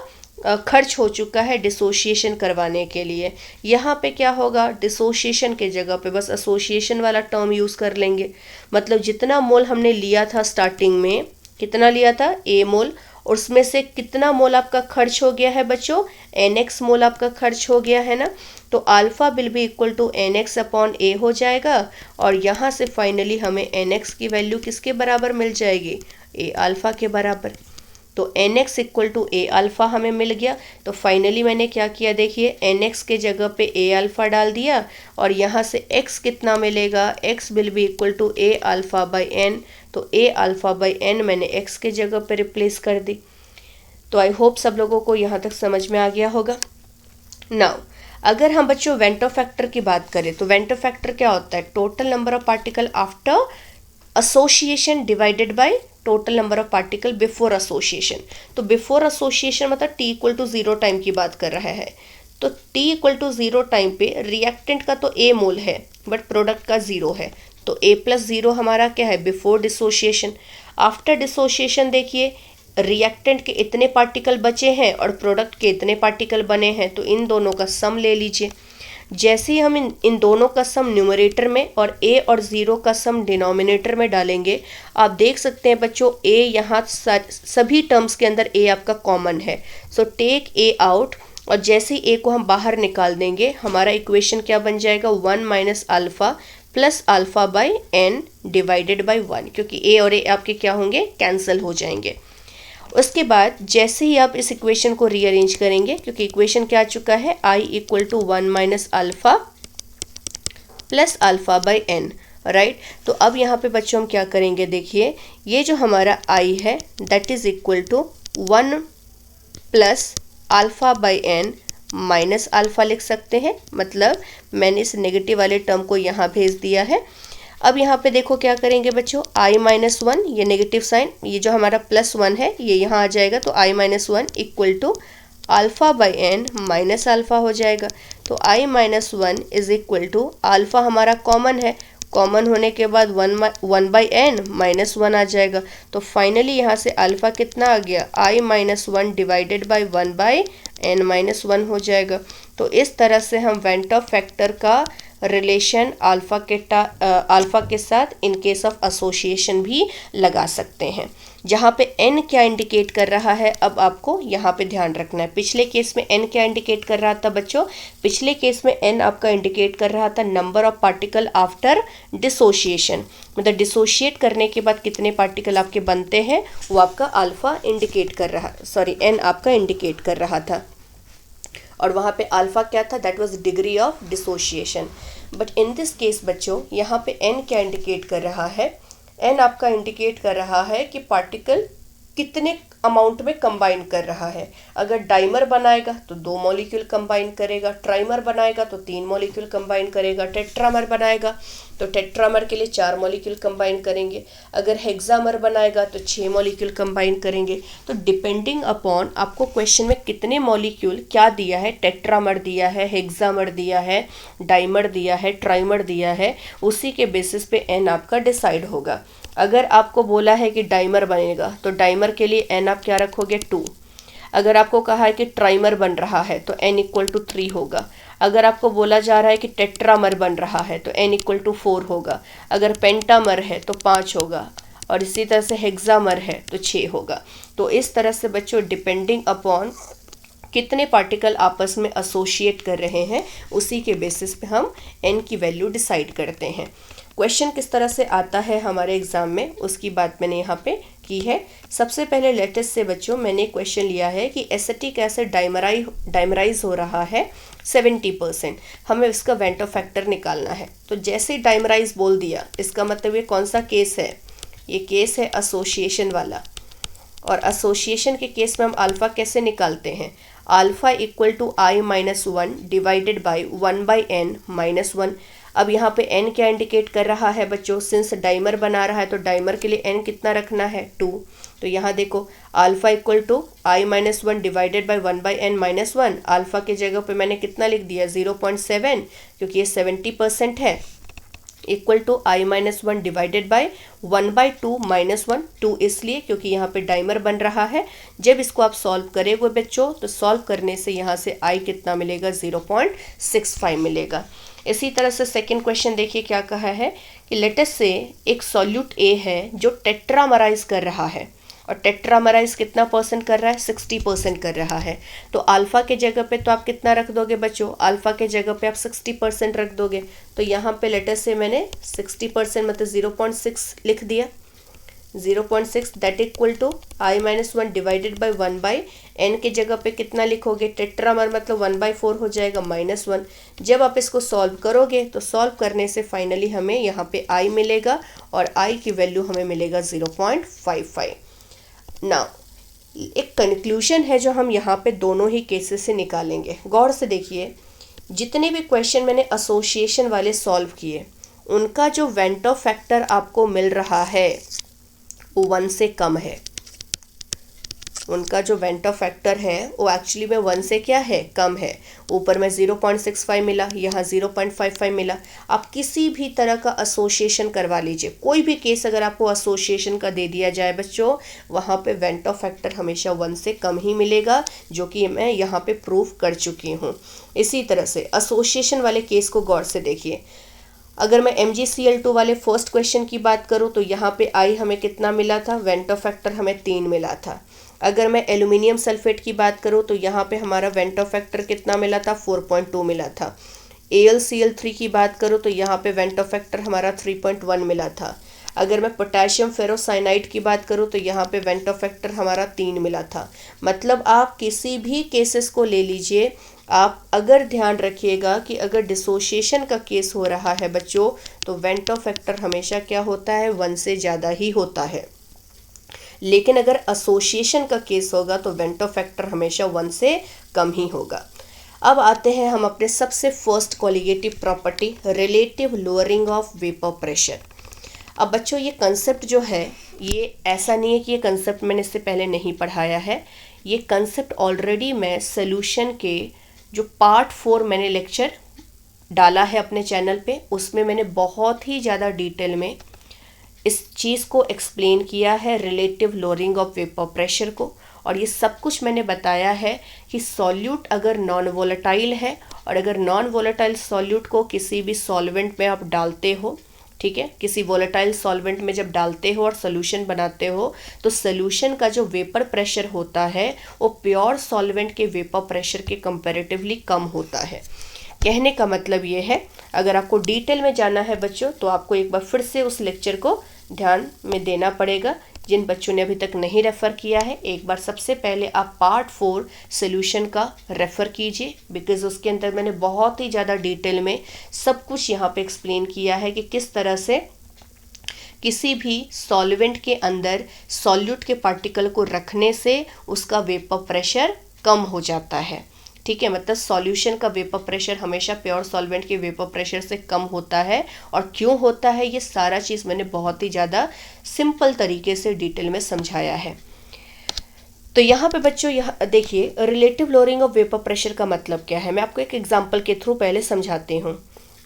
खर्च हो चुका है डिसोशिएशन करवाने के लिए। यहाँ पे क्या होगा, डिसोशिएशन के जगह पे बस एसोसिएशन वाला टर्म यूज़ कर लेंगे। मतलब जितना मोल हमने लिया था स्टार्टिंग में, कितना लिया था, A मोल, और उसमें से कितना मोल आपका खर्च हो गया है बच्चों, NX मोल आपका खर्च हो गया है ना। तो alpha will be equal to NX/A हो जाएगा, और यहाँ से फाइनली हमें NX की वैल्यू किसके बराबर मिल जाएगी, A अल्फ़ा के बराबर। तो NX equal to A alpha हमें मिल गया। तो फाइनली मैंने क्या किया, देखिए NX के जगह पे A अल्फ़ा डाल दिया, और यहाँ से X कितना मिलेगा, X will be equal to A अल्फ़ा/N। तो A अल्फ़ा/N मैंने X के जगह पे रिप्लेस कर दी। तो आई होप सब लोगों को यहाँ तक समझ में आ गया होगा। नाउ अगर हम बच्चों वेंटो फैक्टर की बात करें, तो वेंटो फैक्टर क्या होता है, total number of particle after association divided by total number of particle before association. तो बिफोर एसोसिएशन मतलब t इक्वल टू 0 टाइम की बात कर रहा है। तो t इक्वल टू 0 टाइम पे रिएक्टेंट का तो A मोल है, बट प्रोडक्ट का 0 है। तो A + 0 हमारा क्या है, बिफोर डिसोशिएशन। आफ्टर डिसोशिएशन देखिए रिएक्टेंट के इतने पार्टिकल बचे हैं और प्रोडक्ट के इतने पार्टिकल बने हैं, तो इन दोनों का सम ले लीजिए। जैसे ही हम इन दोनों का सम न्यूमरेटर में और a और 0 का सम डिनोमिनेटर में डालेंगे, आप देख सकते हैं बच्चों a यहाँ सभी टर्म्स के अंदर a आपका कॉमन है। सो टेक a आउट, और जैसे ही a को हम बाहर निकाल देंगे, हमारा इक्वेशन क्या बन जाएगा, 1 minus alpha plus alpha by n divided by 1, क्योंकि a और a आपके क्या होंगे, कैंसिल हो जाएंगे। उसके बाद जैसे ही आप इस इक्वेशन को रीअरेंज करेंगे, क्योंकि इक्वेशन क्या आ चुका है, i equal to 1 minus alpha plus alpha by n, right. तो अब यहाँ पे बच्चों हम क्या करेंगे, देखिए ये जो हमारा i है that is equal to 1 plus alpha by n minus alpha लिख सकते हैं, मतलब मैंने इस नेगेटिव वाले टर्म को यहाँ भेज दिया है। अब यहाँ पे देखो क्या करेंगे बच्चों, i माइनस 1, ये नेगेटिव साइन, ये जो हमारा प्लस 1 है ये यहाँ आ जाएगा, तो i minus 1 equal to alpha by n minus alpha हो जाएगा। तो i minus 1 is equal to alpha हमारा कॉमन है, कॉमन होने के बाद 1 बाई n माइनस 1 आ जाएगा। तो फाइनली यहाँ से अल्फ़ा कितना आ गया, i minus 1 divided by 1 by n minus 1 हो जाएगा। तो इस तरह से हम वेंट ऑफ फैक्टर का रिलेशन अल्फ़ा के साथ इन केस ऑफ एसोसिएशन भी लगा सकते हैं। जहाँ पे n क्या इंडिकेट कर रहा है, अब आपको यहाँ पे ध्यान रखना है। पिछले केस में n क्या इंडिकेट कर रहा था बच्चों, पिछले केस में n आपका इंडिकेट कर रहा था number of particle after dissociation, मतलब डिसोशिएट करने के बाद कितने पार्टिकल आपके बनते हैं, वो आपका अल्फ़ा इंडिकेट कर रहा, सॉरी n आपका इंडिकेट कर रहा था। और वहाँ पे अल्फ़ा क्या था, that was degree of dissociation. But in this case बच्चों यहाँ पे n क्या इंडिकेट कर रहा है, n आपका इंडिकेट कर रहा है कि पार्टिकल कितने अमाउंट में कंबाइन कर रहा है। अगर डाइमर बनाएगा तो 2 मॉलिक्यूल कंबाइन करेगा, ट्राइमर बनाएगा तो 3 मॉलिक्यूल कंबाइन करेगा, टेट्रामर बनाएगा तो टेट्रामर के लिए 4 मॉलिक्यूल कंबाइन करेंगे, अगर हेक्सामर बनाएगा तो 6 मॉलिक्यूल कंबाइन करेंगे। तो डिपेंडिंग अपॉन आपको क्वेश्चन में कितने मॉलिक्यूल क्या दिया है, टेट्रामर दिया है, हेक्सामर दिया है, डाइमर दिया है, ट्राइमर दिया है, उसी के बेसिस पे n आपका डिसाइड होगा। अगर आपको बोला है कि डाइमर बनेगा तो डाइमर के लिए n आप क्या रखोगे, 2। अगर आपको कहा है कि ट्राइमर बन रहा है तो n इक्वल टू 3 होगा। अगर आपको बोला जा रहा है कि टेट्रामर बन रहा है तो n इक्वल टू 4 होगा। अगर पेंटामर है तो 5 होगा, और इसी तरह से हेक्सामर है तो 6 होगा। तो इस तरह से बच्चों डिपेंडिंग अपॉन कितने पार्टिकल आपस में एसोसिएट कर रहे हैं, उसी के बेसिस पे हम n की वैल्यू डिसाइड करते हैं। क्वेश्चन किस तरह से आता है हमारे एग्जाम में, उसकी बात मैंने यहाँ पे की है। सबसे पहले लेटेस्ट से बच्चों मैंने क्वेश्चन लिया है कि एसिटिक एसिड डाइमराइज हो रहा है 70%, हमें इसका वेंट ऑफ फैक्टर निकालना है। तो जैसे ही डाइमराइज बोल दिया, इसका मतलब ये कौन सा केस है, ये केस है एसोसिएशन वाला। और एसोसिएशन के केस में हम अल्फ़ा कैसे निकालते हैं, alpha equal to i minus 1 divided by 1 by n minus 1। अब यहाँ पे n क्या इंडिकेट कर रहा है बच्चों, सिंस डाइमर बना रहा है तो डाइमर के लिए n कितना रखना है, 2। तो यहाँ देखो alpha equal to i minus 1 divided by 1 by n minus 1, alpha के जगह पे मैंने कितना लिख दिया, 0.7, क्योंकि ये 70% है, equal to i minus 1 divided by 1 by 2 minus 1, 2 इसलिए क्योंकि यहाँ पे डाइमर बन रहा है। जब इसको आप सॉल्व करेंगे बच्चों तो सॉल्व करने से यहाँ से i कितना मिलेगा, 0.65 मिलेगा। इसी तरह से सेकंड क्वेश्चन देखिए क्या कहा है कि लेटस से एक सॉल्यूट A है जो टेट्रामराइज कर रहा है, और टेट्रामराइज कितना परसेंट कर रहा है, 60% कर रहा है। तो अल्फ़ा के जगह पे तो आप कितना रख दोगे बच्चों, अल्फ़ा के जगह पे आप 60% रख दोगे। तो यहाँ पे लेटर से मैंने 60% मतलब 0.6 लिख दिया, 0.6 that equal to i minus 1 divided by 1 by n के जगह पे कितना लिखोगे, टेट्रामर मतलब 1 बाई 4 हो जाएगा माइनस 1। जब आप इसको सॉल्व करोगे तो सॉल्व करने से फाइनली हमें यहाँ पे i मिलेगा, और i की वैल्यू हमें मिलेगा 0.55। नाउ एक कंक्लूजन है जो हम यहाँ पे दोनों ही केसेस से निकालेंगे। गौर से देखिए, जितने भी क्वेश्चन मैंने एसोसिएशन वाले सॉल्व किए, उनका जो वेंट ऑफ फैक्टर आपको मिल रहा है वो 1 से कम है। उनका जो वेंट ऑफ फैक्टर है वो एक्चुअली में 1 से क्या है, कम है। ऊपर में 0.65 मिला, यहाँ 0.55 मिला। आप किसी भी तरह का एसोसिएशन करवा लीजिए, कोई भी केस अगर आपको एसोसिएशन का दे दिया जाए बच्चों, वहाँ पे वेंट ऑफ फैक्टर हमेशा 1 से कम ही मिलेगा, जो कि मैं यहाँ पे प्रूफ कर चुकी हूँ। इसी तरह से एसोसिएशन वाले केस को गौर से देखिए। अगर मैं MgCl2 वाले फर्स्ट क्वेश्चन की बात करूं तो यहाँ पे I हमें कितना मिला था, वेंट ऑफ फैक्टर हमें 3 मिला था। अगर मैं एल्यूमिनियम सल्फेट की बात करूं तो यहाँ पे हमारा वेंट ऑफ फैक्टर कितना मिला था, 4.2 मिला था। AlCl3 की बात करूं तो यहाँ पे वेंट ऑफ फैक्टर हमारा 3.1 मिला था। अगर मैं पोटेशियम फेरोसाइनाइड की बात करूं तो यहाँ पे वेंट ऑफ फैक्टर हमारा 3 मिला था। मतलब आप किसी भी केसेस को ले लीजिए, आप अगर ध्यान रखिएगा कि अगर डिसोसिएशन का केस हो रहा है बच्चों, तो वेंट ऑफ फैक्टर हमेशा क्या होता है, 1 से ज़्यादा ही होता है। लेकिन अगर एसोसिएशन का केस होगा तो वेंट ऑफ फैक्टर हमेशा 1 से कम ही होगा। अब आते हैं हम अपने सबसे first colligative property, relative lowering of vapour pressure. अब बच्चों ये कंसेप्ट जो है, ये ऐसा नहीं है कि ये कंसेप्ट मैंने इससे पहले नहीं पढ़ाया है। ये कंसेप्ट ऑलरेडी मैं सोल्यूशन के जो पार्ट 4 मैंने लेक्चर डाला है अपने चैनल पे, उसमें मैंने बहुत ही ज़्यादा डिटेल में इस चीज़ को एक्सप्लेन किया है, relative lowering of vapour pressure को। और ये सब कुछ मैंने बताया है कि सॉल्यूट अगर नॉन वोलेटाइल है, और अगर नॉन वोलेटाइल सॉल्यूट को किसी भी सॉल्वेंट में आप डालते हो, ठीक है, किसी वोलेटाइल सॉल्वेंट में जब डालते हो और सोल्यूशन बनाते हो, तो सोल्यूशन का जो वेपर प्रेशर होता है वो प्योर सॉल्वेंट के वेपर प्रेशर के कंपैरेटिवली कम होता है। कहने का मतलब ये है, अगर आपको डिटेल में जाना है बच्चों, तो आपको एक बार फिर से उस लेक्चर को ध्यान में देना पड़ेगा। जिन बच्चों ने अभी तक नहीं रेफ़र किया है, एक बार सबसे पहले आप पार्ट 4 सोल्यूशन का रेफ़र कीजिए, बिकॉज़ उसके अंदर मैंने बहुत ही ज़्यादा डिटेल में सब कुछ यहाँ पे एक्सप्लेन किया है कि किस तरह से किसी भी सॉल्वेंट के अंदर सॉल्यूट के पार्टिकल को रखने से उसका वेपर प्रेशर कम हो जाता है। ठीक है, मतलब सॉल्यूशन का वेपर प्रेशर हमेशा प्योर सॉल्वेंट के वेपर प्रेशर से कम होता है। और क्यों होता है, ये सारा चीज़ मैंने बहुत ही ज़्यादा सिंपल तरीके से डिटेल में समझाया है। तो यहाँ पे बच्चों, यहाँ देखिए, relative lowering of vapour pressure का मतलब क्या है, मैं आपको एक एग्जांपल के थ्रू पहले समझाती हूँ।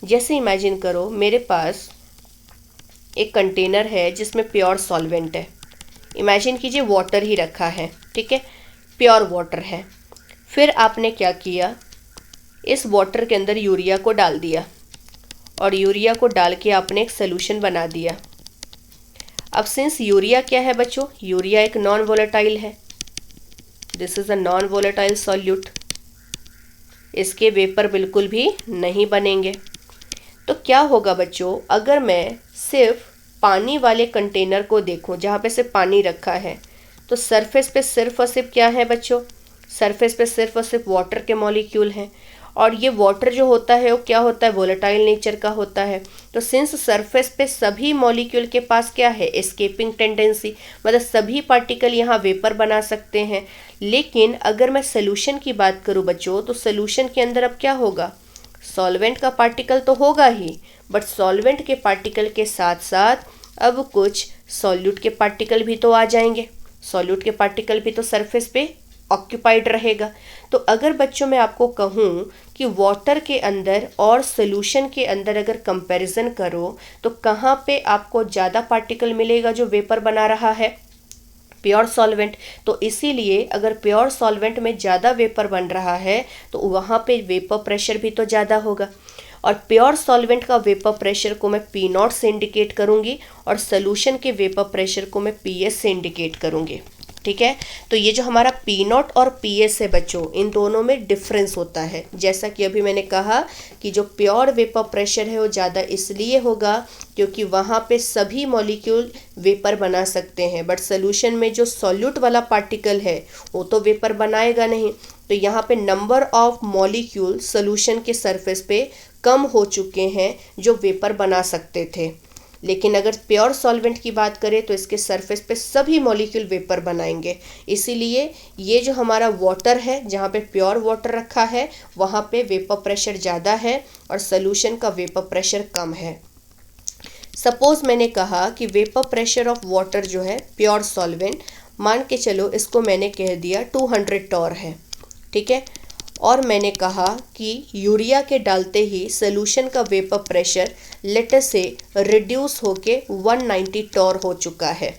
जैसे इमेजिन करो मेरे पास एक कंटेनर है जिसमें प्योर सॉल्वेंट है। इमेजिन कीजिए वाटर ही रखा है, ठीक है, प्योर वाटर है। फिर आपने क्या किया, इस वाटर के अंदर यूरिया को डाल दिया, और यूरिया को डाल के आपने एक सोल्यूशन बना दिया। अब सिंस यूरिया क्या है बच्चों, यूरिया एक नॉन वोलेटाइल है, this is a non volatile solute, इसके वेपर बिल्कुल भी नहीं बनेंगे। तो क्या होगा बच्चों, अगर मैं सिर्फ पानी वाले कंटेनर को देखूं, जहाँ पे सिर्फ पानी रखा है, तो सरफेस पे सिर्फ और सिर्फ क्या है बच्चों, सरफेस पे सिर्फ और सिर्फ वाटर के मॉलिक्यूल हैं। और ये वाटर जो होता है वो क्या होता है, वोलेटाइल नेचर का होता है। तो सिंस सरफेस पे सभी मॉलिक्यूल के पास क्या है, एस्केपिंग टेंडेंसी, मतलब सभी पार्टिकल यहाँ वेपर बना सकते हैं। लेकिन अगर मैं सोल्यूशन की बात करूँ बच्चों, तो सोल्यूशन के अंदर अब क्या होगा, सॉल्वेंट का पार्टिकल तो होगा ही, बट सॉल्वेंट के पार्टिकल के साथ साथ अब कुछ सॉल्यूट के पार्टिकल भी तो आ जाएंगे। सॉल्यूट के पार्टिकल भी तो सरफेस पे ऑक्यूपाइड रहेगा। तो अगर बच्चों मैं आपको कहूँ कि वाटर के अंदर और सोल्यूशन के अंदर अगर कंपैरिजन करो, तो कहाँ पे आपको ज़्यादा पार्टिकल मिलेगा जो वेपर बना रहा है, प्योर सॉल्वेंट। तो इसीलिए अगर प्योर सॉल्वेंट में ज़्यादा वेपर बन रहा है तो वहाँ पे वेपर प्रेशर भी तो ज़्यादा होगा। और प्योर सॉल्वेंट का वेपर प्रेशर को मैं P0 से इंडिकेट करूँगी, और सोल्यूशन के वेपर प्रेशर को मैं PS से इंडिकेट करूँगी। ठीक है, तो ये जो हमारा P0 और PS है बच्चों, इन दोनों में डिफरेंस होता है। जैसा कि अभी मैंने कहा कि जो प्योर वेपर प्रेशर है वो ज़्यादा इसलिए होगा क्योंकि वहाँ पे सभी मॉलिक्यूल वेपर बना सकते हैं, बट सोल्यूशन में जो सॉल्यूट वाला पार्टिकल है वो तो वेपर बनाएगा नहीं। तो यहाँ पे नंबर ऑफ मॉलिक्यूल सोल्यूशन के सरफेस पे कम हो चुके हैं जो वेपर बना सकते थे। लेकिन अगर प्योर सॉल्वेंट की बात करें तो इसके सरफेस पे सभी मॉलिक्यूल वेपर बनाएंगे। इसीलिए ये जो हमारा वाटर है, जहाँ पे प्योर वाटर रखा है, वहाँ पे वेपर प्रेशर ज़्यादा है और सोल्यूशन का वेपर प्रेशर कम है। सपोज़ मैंने कहा कि वेपर प्रेशर ऑफ वाटर जो है प्योर सॉल्वेंट मान के चलो इसको मैंने कह दिया 200 टॉर है, ठीक है, और मैंने कहा कि यूरिया के डालते ही सोल्यूशन का वेपर प्रेशर लेट अस से रिड्यूस होके 190 टॉर हो चुका है।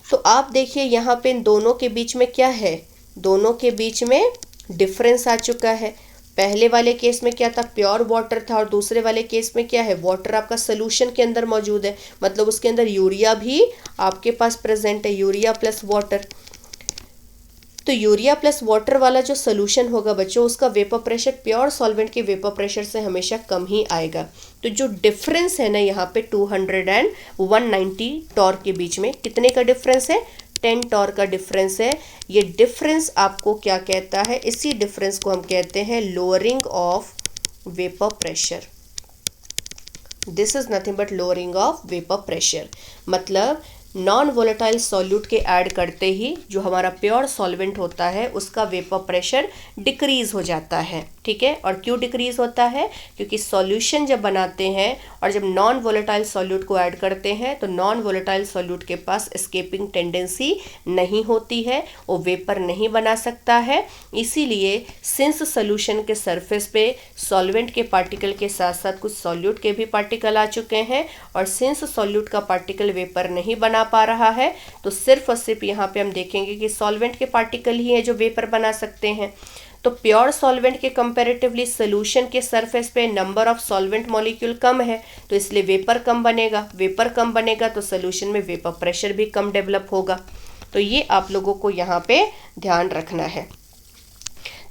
तो आप देखिए यहाँ पे इन दोनों के बीच में क्या है, दोनों के बीच में डिफरेंस आ चुका है। पहले वाले केस में क्या था, प्योर वाटर था, और दूसरे वाले केस में क्या है, वाटर आपका सोल्यूशन के अंदर मौजूद है, मतलब उसके अंदर यूरिया भी आपके पास प्रेजेंट है, यूरिया प्लस वाटर। तो यूरिया प्लस वाटर वाला जो सोल्यूशन होगा बच्चों, उसका वेपर प्रेशर प्योर सॉल्वेंट के वेपर प्रेशर से हमेशा कम ही आएगा। तो जो डिफरेंस है ना यहाँ पे 200 एंड 190 टॉर के बीच में, कितने का डिफरेंस है, 10 टॉर का डिफरेंस है। ये डिफरेंस आपको क्या कहता है, इसी डिफरेंस को हम कहते हैं lowering of vapour pressure. This is nothing but lowering of vapour pressure. मतलब नॉन वोलेटाइल सॉल्यूट के ऐड करते ही जो हमारा प्योर सॉल्वेंट होता है उसका वेपर प्रेशर डिक्रीज हो जाता है, ठीक है। और क्यों डिक्रीज होता है, क्योंकि सॉल्यूशन जब बनाते हैं और जब नॉन वोलेटाइल सॉल्यूट को ऐड करते हैं तो नॉन वोलेटाइल सॉल्यूट के पास एस्केपिंग टेंडेंसी नहीं होती है, वो वेपर नहीं बना सकता है। इसीलिए सिंस सॉल्यूशन के सरफेस पे सॉल्वेंट के पार्टिकल के साथ साथ कुछ सॉल्यूट के भी पार्टिकल आ चुके हैं, और सिंस सॉल्यूट का पार्टिकल वेपर नहीं बना पा रहा है, तो सिर्फ और सिर्फ यहाँ पे हम देखेंगे कि सॉल्वेंट के पार्टिकल ही हैं जो वेपर बना सकते हैं। तो प्योर सॉल्वेंट के कंपैरेटिवली सोल्यूशन के सरफेस पे नंबर ऑफ सॉल्वेंट मॉलिक्यूल कम है, तो इसलिए वेपर कम बनेगा, वेपर कम बनेगा तो सोल्यूशन में वेपर प्रेशर भी कम डेवलप होगा। तो ये आप लोगों को यहाँ पे ध्यान रखना है।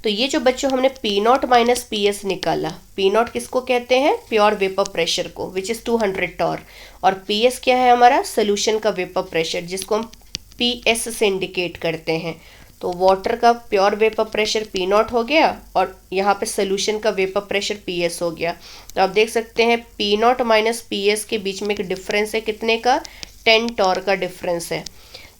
तो ये जो बच्चों हमने P0 माइनस PS निकाला, P0 किसको कहते हैं, प्योर वेपर प्रेशर को, विच इज़ 200 टॉर, और PS क्या है हमारा सोल्यूशन का वेपर प्रेशर, जिसको हम PS से इंडिकेट करते हैं। तो वाटर का प्योर वेपर प्रेशर P0 हो गया और यहाँ पे सोल्यूशन का वेपर प्रेशर PS हो गया। तो आप देख सकते हैं P0 माइनस PS के बीच में एक डिफरेंस है, कितने का, 10 टॉर का डिफरेंस है।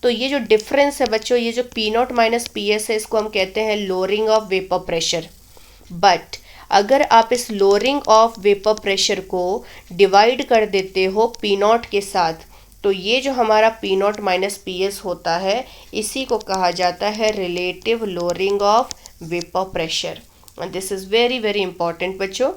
तो ये जो डिफरेंस है बच्चों, ये जो P0 माइनस PS है, इसको हम कहते हैं lowering of vapour pressure. But अगर आप इस लोअरिंग ऑफ वेपर प्रेशर को डिवाइड कर देते हो P0 के साथ, तो ये जो हमारा P0 माइनस PS होता है, इसी को कहा जाता है relative lowering of vapour pressure. And this is very very important बच्चों,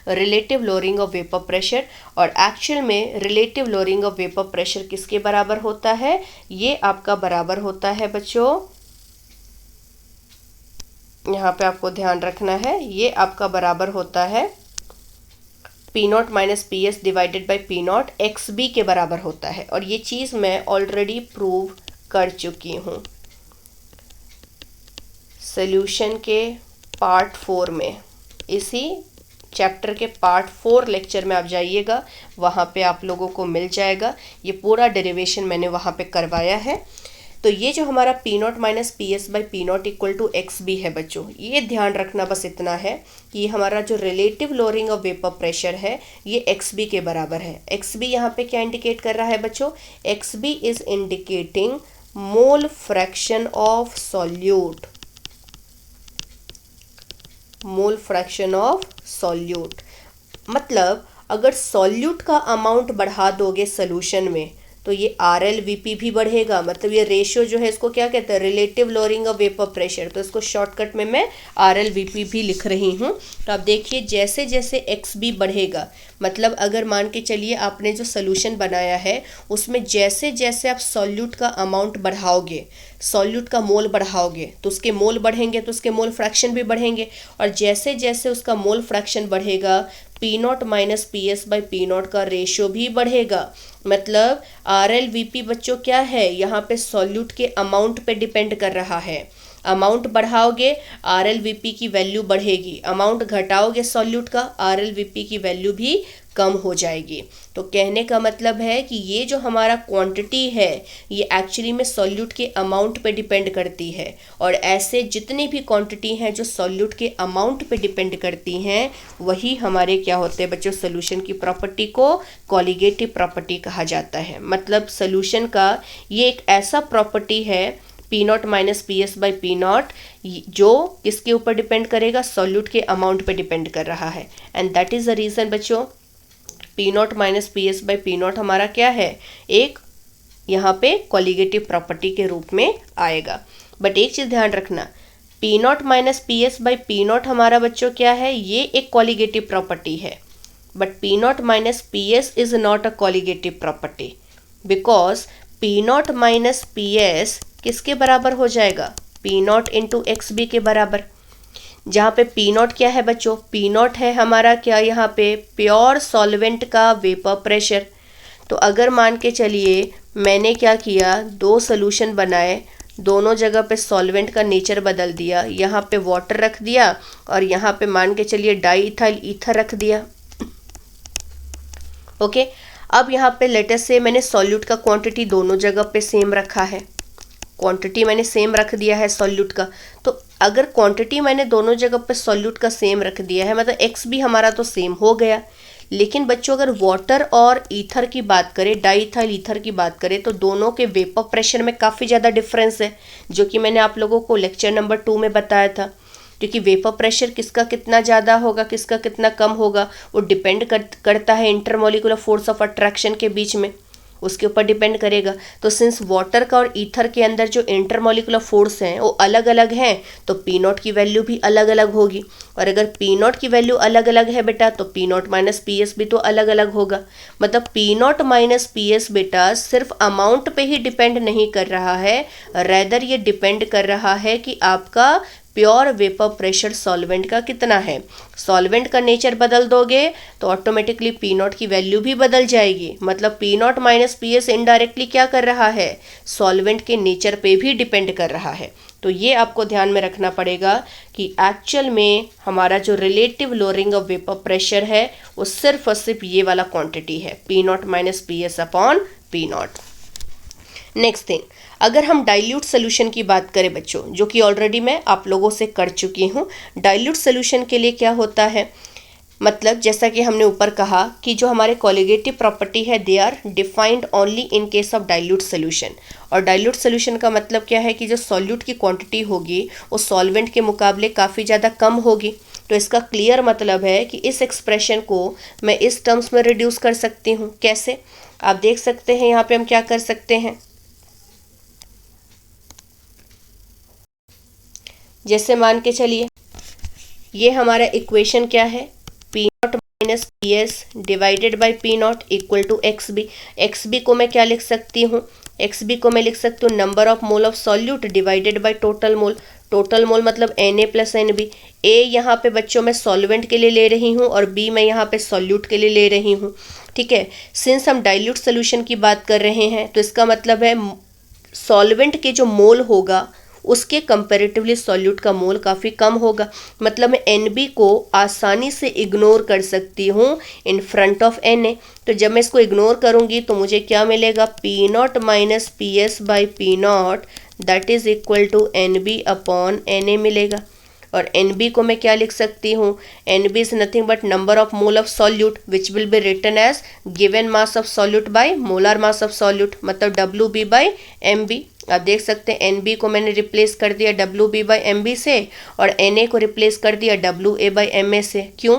relative lowering of vapour pressure. और एक्चुअल में relative lowering of vapour pressure किसके बराबर होता है, ये आपका बराबर होता है बच्चों, यहाँ पे आपको ध्यान रखना है, ये आपका बराबर होता है P0 minus PS divided by P0 XB के बराबर होता है। और ये चीज़ मैं ऑलरेडी प्रूव कर चुकी हूँ सोल्यूशन के पार्ट 4 में, इसी चैप्टर के पार्ट 4 लेक्चर में आप जाइएगा, वहाँ पे आप लोगों को मिल जाएगा, ये पूरा डेरिवेशन मैंने वहाँ पे करवाया है। तो ये जो हमारा P0 minus PS by P0 equal to XB है बच्चों, ये ध्यान रखना बस इतना है कि हमारा जो relative lowering of vapour pressure है ये XB के बराबर है। XB यहाँ पे क्या इंडिकेट कर रहा है बच्चों, XB is indicating mole fraction of solute, mole fraction of solute. मतलब अगर सॉल्यूट का अमाउंट बढ़ा दोगे सोल्यूशन में तो ये RLVP भी बढ़ेगा, मतलब ये रेशियो जो है इसको क्या कहते हैं, relative lowering of vapour pressure. तो इसको शॉर्टकट में मैं RLVP भी लिख रही हूँ। तो आप देखिए जैसे जैसे XB बढ़ेगा, मतलब अगर मान के चलिए आपने जो सोल्यूशन बनाया है उसमें जैसे जैसे आप सॉल्यूट का अमाउंट बढ़ाओगे, सॉल्यूट का मोल बढ़ाओगे, तो उसके मोल बढ़ेंगे तो उसके मोल फ्रैक्शन भी बढ़ेंगे, और जैसे जैसे उसका मोल फ्रैक्शन बढ़ेगा P0 minus PS by P0 का रेशियो भी बढ़ेगा। मतलब RLVP बच्चों क्या है, यहाँ पे सॉल्यूट के अमाउंट पे डिपेंड कर रहा है। अमाउंट बढ़ाओगे RLVP की वैल्यू बढ़ेगी, अमाउंट घटाओगे सॉल्यूट का RLVP की वैल्यू भी कम हो जाएगी। तो कहने का मतलब है कि ये जो हमारा क्वांटिटी है ये एक्चुअली में सॉल्यूट के अमाउंट पे डिपेंड करती है, और ऐसे जितनी भी क्वांटिटी हैं जो सॉल्यूट के अमाउंट पे डिपेंड करती हैं वही हमारे क्या होते हैं बच्चों, सोल्यूशन की प्रॉपर्टी को कॉलिगेटिव प्रॉपर्टी कहा जाता है। मतलब सोल्यूशन का ये एक ऐसा प्रॉपर्टी है P0 minus PS by P0 जो किसके ऊपर डिपेंड करेगा, सॉल्यूट के अमाउंट पे डिपेंड कर रहा है। And that is the reason बच्चों P0 minus PS by P0 हमारा क्या है, एक यहाँ पे कॉलिगेटिव प्रॉपर्टी के रूप में आएगा। बट एक चीज़ ध्यान रखना, P naught minus P S by P naught हमारा बच्चों क्या है, ये एक कॉलिगेटिव प्रॉपर्टी है। But P naught minus P S is not a colligative property, because P naught minus P S किसके बराबर हो जाएगा, P naught into X B के बराबर। जहाँ पे पी नॉट क्या है बच्चों, पी नॉट है हमारा क्या, यहाँ पे प्योर सॉल्वेंट का वेपर प्रेशर। तो अगर मान के चलिए मैंने क्या किया, दो सोल्यूशन बनाए, दोनों जगह पे सॉल्वेंट का नेचर बदल दिया, यहाँ पे वाटर रख दिया और यहाँ पे मान के चलिए डाई इथाइल ईथर रख दिया। ओके, अब यहाँ पे लेटेस्ट से मैंने सॉल्यूट का क्वांटिटी दोनों जगह पे सेम रखा है, क्वांटिटी मैंने सेम रख दिया है सॉल्यूट का। तो अगर क्वांटिटी मैंने दोनों जगह पे सॉल्यूट का सेम रख दिया है, मतलब एक्स भी हमारा तो सेम हो गया। लेकिन बच्चों अगर वाटर और ईथर की बात करें, डाईइथाइल ईथर की बात करें, तो दोनों के वेपर प्रेशर में काफ़ी ज़्यादा डिफरेंस है, जो कि मैंने आप लोगों को लेक्चर नंबर 2 में बताया था। क्योंकि वेपर प्रेशर किसका कितना ज़्यादा होगा, किसका कितना कम होगा, वो डिपेंड करता है इंटरमोलिकुलर फोर्स ऑफ अट्रैक्शन के बीच में, उसके ऊपर डिपेंड करेगा। तो सिंस वाटर का और ईथर के अंदर जो इंटरमोलिकुलर फोर्स हैं वो अलग अलग हैं, तो पी नॉट की वैल्यू भी अलग अलग होगी। और अगर पी नॉट की वैल्यू अलग अलग है बेटा, तो P naught minus P S भी तो अलग अलग होगा। मतलब P naught minus P S बेटा सिर्फ अमाउंट पे ही डिपेंड नहीं कर रहा है, रेदर ये डिपेंड कर रहा है कि आपका प्योर वेपर प्रेशर सॉल्वेंट का कितना है। सॉल्वेंट का नेचर बदल दोगे तो ऑटोमेटिकली पी नॉट की वैल्यू भी बदल जाएगी। मतलब P naught minus P S indirectly क्या कर रहा है, सॉल्वेंट के नेचर पे भी डिपेंड कर रहा है। तो ये आपको ध्यान में रखना पड़ेगा कि एक्चुअल में हमारा जो relative lowering of vapour pressure है वो सिर्फ और सिर्फ ये वाला क्वांटिटी है, P naught minus P S upon P not. Next thing, अगर हम डाइल्यूट सोल्यूशन की बात करें बच्चों, जो कि ऑलरेडी मैं आप लोगों से कर चुकी हूँ, डाइल्यूट सोल्यूशन के लिए क्या होता है, मतलब जैसा कि हमने ऊपर कहा कि जो हमारे कॉलिगेटिव प्रॉपर्टी है they are defined only in case of dilute solution. और डाइल्यूट सोल्यूशन का मतलब क्या है कि जो सॉल्यूट की क्वांटिटी होगी वो सॉल्वेंट के मुकाबले काफ़ी ज़्यादा कम होगी। तो इसका क्लियर मतलब है कि इस एक्सप्रेशन को मैं इस टर्म्स में रिड्यूस कर सकती हूँ। कैसे, आप देख सकते हैं यहाँ पे हम क्या कर सकते हैं, जैसे मान के चलिए ये हमारा इक्वेशन क्या है, P naught minus P S divided by P naught equal to X B. X B को मैं क्या लिख सकती हूँ, एक्स बी को मैं लिख सकती हूँ number of mole of solute divided by total mole. Total mole मतलब N A plus N B. A यहाँ पे बच्चों मैं सॉल्वेंट के लिए ले रही हूँ और बी मैं यहाँ पे सॉल्यूट के लिए ले रही हूँ। ठीक है, सिंस हम डाइल्यूट सोल्यूशन की बात कर रहे हैं तो इसका मतलब है सॉल्वेंट के जो मोल होगा उसके कंपैरेटिवली सॉल्यूट का मोल काफ़ी कम होगा। मतलब मैं एन को आसानी से इग्नोर कर सकती हूँ इन फ्रंट ऑफ एन। तो जब मैं इसको इग्नोर करूँगी तो मुझे क्या मिलेगा, P naught minus P S by P naught that is equal to N B upon N A मिलेगा। और एन बी को मैं क्या लिख सकती हूँ, N B is nothing but number of mole of solute which will be written as given mass of solute by molar mass of solute, मतलब W B by M B. आप देख सकते हैं एन बी को मैंने रिप्लेस कर दिया W B by M B से और एन ए को रिप्लेस कर दिया W A by M A से। क्यों,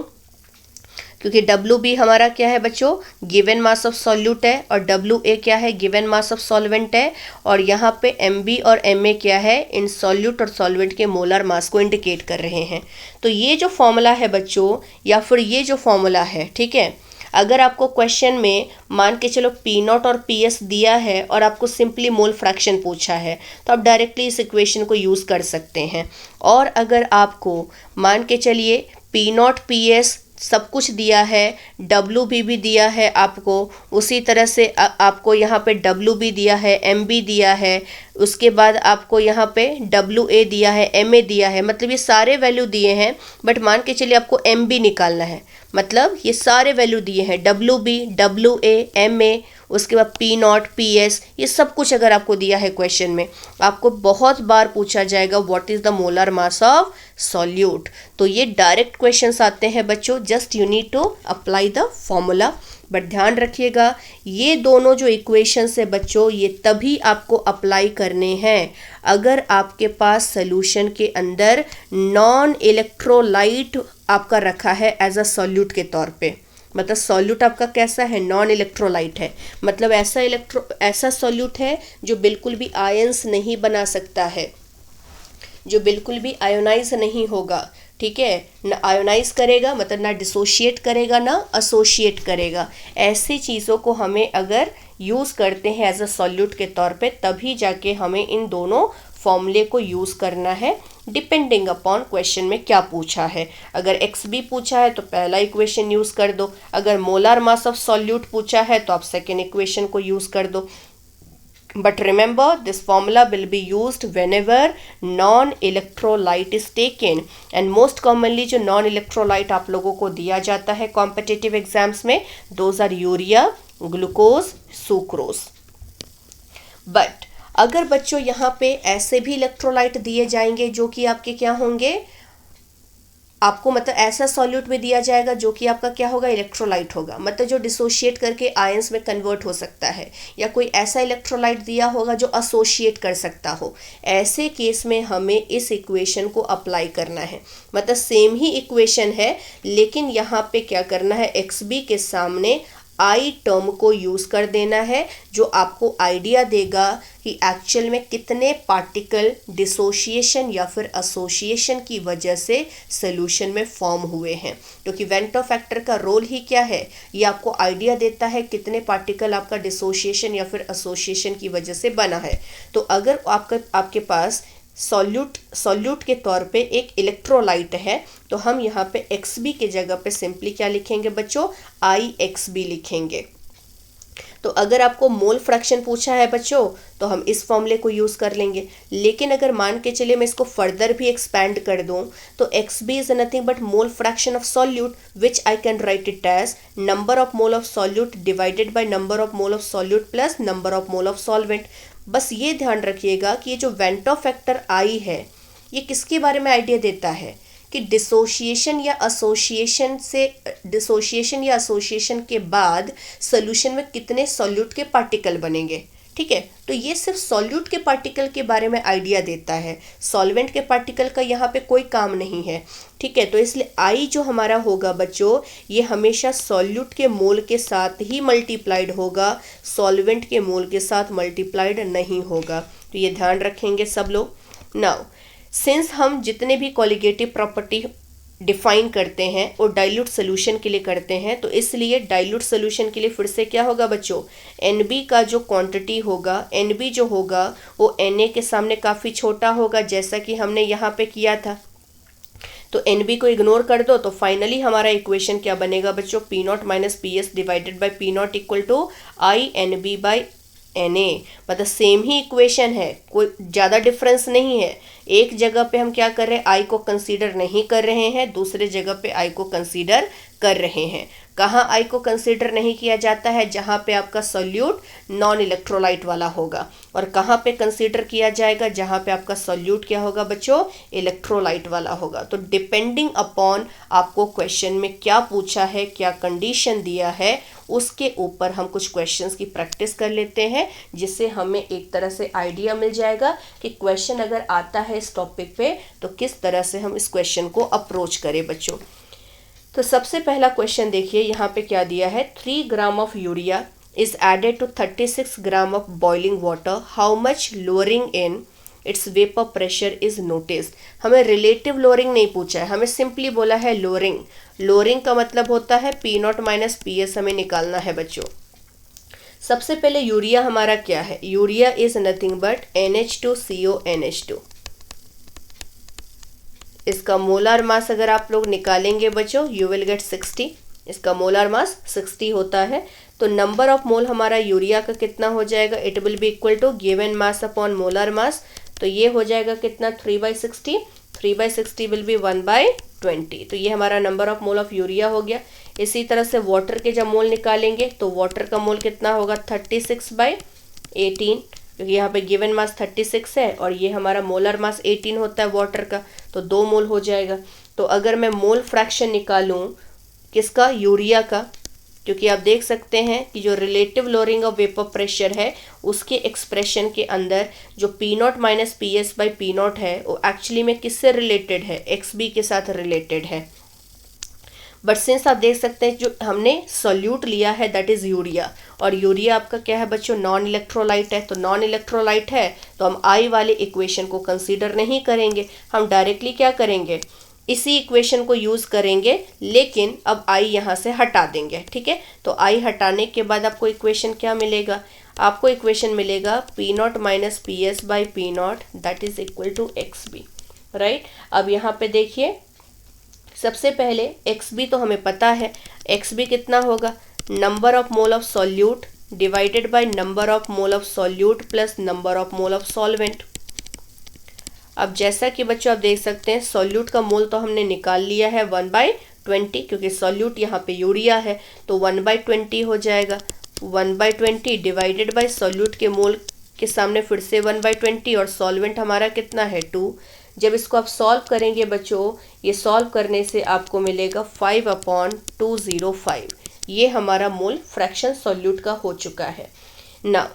क्योंकि डब्ल्यू बी हमारा क्या है बच्चों, गिवन मास ऑफ सॉल्यूट है और डब्ल्यू ए क्या है, गिवन मास ऑफ सॉल्वेंट है। और यहाँ पे एम बी और एम ए क्या है, इन सॉल्यूट और सॉल्वेंट के मोलर मास को इंडिकेट कर रहे हैं। तो ये जो फॉर्मूला है बच्चों, या फिर ये जो फॉर्मूला है, ठीक है, अगर आपको क्वेश्चन में मान के चलो पी नॉट और पी एस दिया है और आपको सिंपली मोल फ्रैक्शन पूछा है तो आप डायरेक्टली इस इक्वेशन को यूज़ कर सकते हैं। और अगर आपको मान के चलिए पी नॉट पी एस सब कुछ दिया है, डब्ल्यू भी दिया है आपको, उसी तरह से आपको यहाँ पे डब्ल्यू बी दिया है, एम बी दिया है, उसके बाद आपको यहाँ पे डब्ल्यू ए दिया है, एम ए दिया है, मतलब ये सारे वैल्यू दिए हैं। बट मान के चलिए आपको एम बी निकालना है, मतलब ये सारे वैल्यू दिए हैं, W B, W A, M A, उसके बाद पी नॉट, पी एस, ये सब कुछ अगर आपको दिया है क्वेश्चन में, आपको बहुत बार पूछा जाएगा what is the molar mass of solute. तो ये डायरेक्ट क्वेश्चंस आते हैं बच्चों, just you need to apply the formula. But ध्यान रखिएगा ये दोनों जो इक्वेशंस है बच्चों, ये तभी आपको अप्लाई करने हैं अगर आपके पास सोल्यूशन के अंदर नॉन इलेक्ट्रोलाइट आपका रखा है एज अ सॉल्यूट के तौर पे। मतलब सॉल्यूट आपका कैसा है, नॉन इलेक्ट्रोलाइट है, मतलब ऐसा सॉल्यूट है जो बिल्कुल भी आयंस नहीं बना सकता है, जो बिल्कुल भी आयोनाइज नहीं होगा, ठीक है, ना आयोनाइज करेगा मतलब ना डिसोशिएट करेगा ना एसोशिएट करेगा। ऐसी चीज़ों को हमें अगर यूज़ करते हैं एज अ सॉल्यूट के तौर पे, तभी जाके हमें इन दोनों फॉर्मूले को यूज़ करना है, डिपेंडिंग अपॉन क्वेश्चन में क्या पूछा है। अगर एक्स बी पूछा है तो पहला इक्वेशन यूज़ कर दो, अगर मोलार मास ऑफ सॉल्यूट पूछा है तो आप सेकेंड इक्वेशन को यूज़ कर दो। But remember, this formula will be used whenever non-electrolyte is taken, and most commonly जो non-electrolyte आप लोगों को दिया जाता है competitive exams में, those are urea, glucose, sucrose. But अगर बच्चों यहाँ पे ऐसे भी इलेक्ट्रोलाइट दिए जाएंगे जो कि आपके क्या होंगे, आपको मतलब ऐसा सॉल्यूट भी दिया जाएगा जो कि आपका क्या होगा, इलेक्ट्रोलाइट होगा, मतलब जो डिसोशिएट करके आयंस में कन्वर्ट हो सकता है, या कोई ऐसा इलेक्ट्रोलाइट दिया होगा जो एसोशिएट कर सकता हो। ऐसे केस में हमें इस इक्वेशन को अप्लाई करना है, मतलब सेम ही इक्वेशन है लेकिन यहाँ पे क्या करना है, एक्स बी के सामने आई टर्म को यूज़ कर देना है, जो आपको आइडिया देगा कि एक्चुअल में कितने पार्टिकल डिसोशिएशन या फिर एसोसिएशन की वजह से सोल्यूशन में फॉर्म हुए हैं। क्योंकि वेंटो फैक्टर का रोल ही क्या है, ये आपको आइडिया देता है कितने पार्टिकल आपका डिसोशिएशन या फिर एसोसिएशन की वजह से बना है। तो अगर आपके पास सॉल्यूट के तौर पे एक इलेक्ट्रोलाइट है तो हम यहाँ पे XB के जगह पे सिंपली क्या लिखेंगे बच्चों, IXB लिखेंगे। तो अगर आपको मोल फ्रैक्शन पूछा है बच्चों तो हम इस फॉर्मूले को यूज़ कर लेंगे, लेकिन अगर मान के चलिए मैं इसको फर्दर भी एक्सपैंड कर दूं तो XB is nothing but mole fraction of solute which I can write it as number of mole of solute divided by number of mole of solute plus number of mole of solvent. बस ये ध्यान रखिएगा कि ये जो वेंटो फैक्टर आई है ये किसके बारे में आइडिया देता है कि डिसोशिएशन या एसोसिएशन के बाद सोल्यूशन में कितने सॉल्यूट के पार्टिकल बनेंगे। ठीक है, तो ये सिर्फ सॉल्यूट के पार्टिकल के बारे में आइडिया देता है, सॉल्वेंट के पार्टिकल का यहाँ पे कोई काम नहीं है। ठीक है, तो इसलिए आई जो हमारा होगा बच्चों ये हमेशा सॉल्यूट के मोल के साथ ही मल्टीप्लाइड होगा, सॉल्वेंट के मोल के साथ मल्टीप्लाइड नहीं होगा। तो ये ध्यान रखेंगे सब लोग। नाउ सिंस हम जितने भी कॉलिगेटिव प्रॉपर्टी डिफाइन करते हैं और डाइल्यूट सोल्यूशन के लिए करते हैं, तो इसलिए डाइल्यूट सोल्यूशन के लिए फिर से क्या होगा बच्चों, NB का जो क्वांटिटी होगा, NB जो होगा वो Na के सामने काफ़ी छोटा होगा, जैसा कि हमने यहाँ पे किया था। तो NB को इग्नोर कर दो तो फाइनली हमारा इक्वेशन क्या बनेगा बच्चों, P0 minus PS divided by P0 equal to INB by Na। मतलब सेम ही इक्वेशन है, कोई ज़्यादा डिफरेंस नहीं है। एक जगह पे हम क्या कर रहे हैं, आई को कंसीडर नहीं कर रहे हैं, दूसरे जगह पे आई को कंसीडर कर रहे हैं। कहाँ आई को कंसीडर नहीं किया जाता है, जहाँ पे आपका सॉल्यूट नॉन इलेक्ट्रोलाइट वाला होगा, और कहाँ पे कंसीडर किया जाएगा, जहाँ पे आपका सॉल्यूट क्या होगा बच्चों, इलेक्ट्रोलाइट वाला होगा। तो डिपेंडिंग अपॉन आपको क्वेश्चन में क्या पूछा है, क्या कंडीशन दिया है, उसके ऊपर हम कुछ क्वेश्चंस की प्रैक्टिस कर लेते हैं, जिससे हमें एक तरह से आइडिया मिल जाएगा कि क्वेश्चन अगर आता है इस टॉपिक पे तो किस तरह से हम इस क्वेश्चन को अप्रोच करें बच्चों। तो सबसे पहला क्वेश्चन देखिए, यहाँ पे क्या दिया है, 3 gram of urea is added to 36 gram of boiling water, how much lowering in its vapour pressure is noticed. हमें रिलेटिव लोअरिंग नहीं पूछा है, हमें सिंपली बोला है लोअरिंग। लोअरिंग का मतलब होता है P0 माइनस PS हमें निकालना है बच्चों। सबसे पहले यूरिया हमारा क्या है, urea is nothing but NH2CONH2। इसका मोलार मास अगर आप लोग निकालेंगे बच्चों यू विल गेट 60। इसका मोलार मास 60 होता है। तो नंबर ऑफ मोल हमारा यूरिया का कितना हो जाएगा, it will be equal to given mass upon molar mass. तो ये हो जाएगा कितना, 3/60। 3/60 विल बी 1/20। तो ये हमारा number of mole of urea हो गया। इसी तरह से वाटर के जब मोल निकालेंगे तो वाटर का मोल कितना होगा, 36/18, क्योंकि यहाँ पे गिवन मास 36 है और ये हमारा मोलर मास 18 होता है वाटर का, तो 2 मोल हो जाएगा। तो अगर मैं मोल फ्रैक्शन निकालूं किसका, यूरिया का, क्योंकि आप देख सकते हैं कि जो relative lowering of vapour pressure है उसके एक्सप्रेशन के अंदर जो P0 minus PS by P0 है वो एक्चुअली में किससे रिलेटेड है, XB के साथ रिलेटेड है। बट सिंस आप देख सकते हैं जो हमने सॉल्यूट लिया है दैट इज यूरिया, और यूरिया आपका क्या है बच्चों, नॉन इलेक्ट्रोलाइट है। तो नॉन इलेक्ट्रोलाइट है तो हम आई वाले इक्वेशन को कंसीडर नहीं करेंगे, हम डायरेक्टली क्या करेंगे, इसी इक्वेशन को यूज करेंगे, लेकिन अब आई यहाँ से हटा देंगे। ठीक है, तो आई हटाने के बाद आपको इक्वेशन क्या मिलेगा, आपको इक्वेशन मिलेगा P naught minus P S by P naught that is equal to X B, right. अब यहाँ पे देखिए सबसे पहले एक्स बी तो हमें पता है, एक्स बी कितना होगा, number of mole of solute divided by number of mole of solute plus number of mole of solvent. अब जैसा कि बच्चों आप देख सकते हैं सॉल्यूट का मोल तो हमने निकाल लिया है 1/20, क्योंकि सॉल्यूट यहाँ पे यूरिया है तो 1/20 हो जाएगा। 1/20 डिवाइडेड बाय सॉल्यूट के मोल के सामने फिर से 1/20 और सॉल्वेंट हमारा कितना है 2। जब इसको आप सॉल्व करेंगे बच्चों, ये सॉल्व करने से आपको मिलेगा 5/205। ये हमारा मोल फ्रैक्शन सॉल्यूट का हो चुका है ना।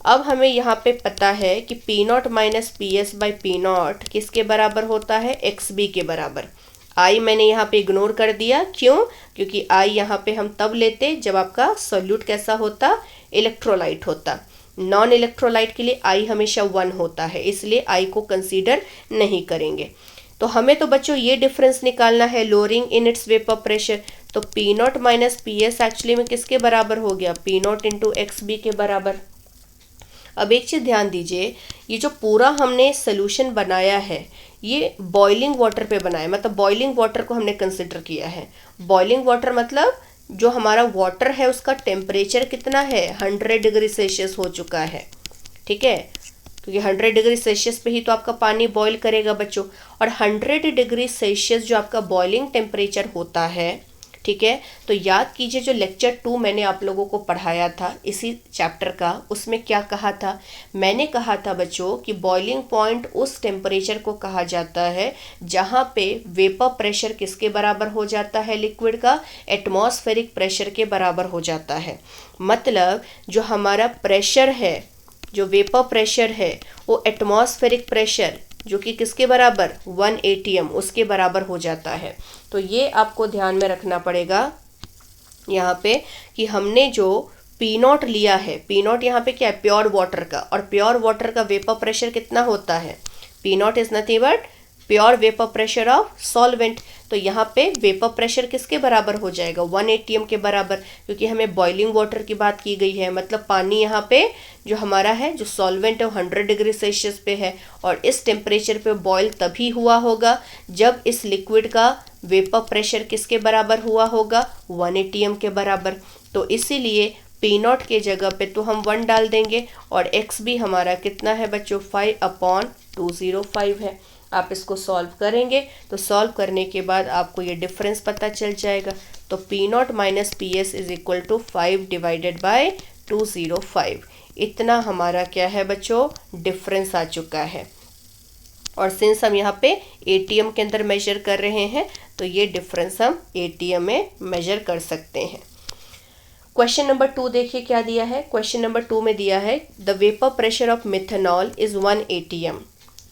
अब हमें यहाँ पे पता है कि P naught minus P S by P not किसके बराबर होता है, एक्स बी के बराबर। आई मैंने यहाँ पे इग्नोर कर दिया, क्यों, क्योंकि आई यहाँ पे हम तब लेते जब आपका सॉल्यूट कैसा होता, इलेक्ट्रोलाइट होता। नॉन इलेक्ट्रोलाइट के लिए आई हमेशा 1 होता है, इसलिए आई को कंसीडर नहीं करेंगे। तो हमें तो बच्चों ये डिफरेंस निकालना है, lowering in its vapour pressure. तो P naught minus P S actually में किसके बराबर हो गया, P naught into X B के बराबर। अब एक चीज़ ध्यान दीजिए, ये जो पूरा हमने सोल्यूशन बनाया है ये बॉइलिंग वाटर पे बनाया, मतलब बॉइलिंग वाटर को हमने कंसिडर किया है। बॉइलिंग वाटर मतलब जो हमारा वाटर है उसका टेम्परेचर कितना है, 100 डिग्री सेल्सियस हो चुका है। ठीक है, क्योंकि 100 डिग्री सेल्सियस पे ही तो आपका पानी बॉईल करेगा बच्चों, और 100 डिग्री सेल्सियस जो आपका बॉइलिंग टेम्परेचर होता है, ठीक है। तो याद कीजिए जो लेक्चर 2 मैंने आप लोगों को पढ़ाया था इसी चैप्टर का, उसमें क्या कहा था, मैंने कहा था बच्चों कि बॉइलिंग पॉइंट उस टेम्परेचर को कहा जाता है जहाँ पे वेपर प्रेशर किसके बराबर हो जाता है, लिक्विड का एटमॉस्फेरिक प्रेशर के बराबर हो जाता है। मतलब जो हमारा प्रेशर है, जो वेपर प्रेशर है वो एटमॉस्फेरिक प्रेशर जो कि किसके बराबर 1 atm उसके बराबर हो जाता है। तो ये आपको ध्यान में रखना पड़ेगा यहाँ पे कि हमने जो पी नॉट लिया है, पी नॉट यहाँ पे क्या है, प्योर वाटर का, और प्योर वाटर का वेपर प्रेशर कितना होता है, P naught is nothing but pure vapour pressure of solvent. तो यहाँ पे वेपर प्रेशर किसके बराबर हो जाएगा, 1 atm के बराबर, क्योंकि हमें बॉइलिंग वाटर की बात की गई है। मतलब पानी यहाँ पे जो हमारा है, जो सॉल्वेंट है वो 100 डिग्री सेल्सियस पे है, और इस टेम्परेचर पे बॉयल तभी हुआ होगा जब इस लिक्विड का वेपर प्रेशर किसके बराबर हुआ होगा, 1 atm के बराबर। तो इसीलिए पी नॉट के जगह पे तो हम 1 डाल देंगे, और एक्स भी हमारा कितना है बच्चों, 5/205 है। आप इसको सॉल्व करेंगे तो सॉल्व करने के बाद आपको ये डिफरेंस पता चल जाएगा। तो P naught minus P S is equal to 5 divided by 205। इतना हमारा क्या है बच्चों, डिफरेंस आ चुका है। और सिंस हम यहाँ पे एटीएम के अंदर मेजर कर रहे हैं तो ये डिफरेंस हम एटीएम में मेजर कर सकते हैं। क्वेश्चन नंबर 2 देखिए क्या दिया है। क्वेश्चन नंबर 2 में दिया है the vapour pressure of methanol is 1 atm।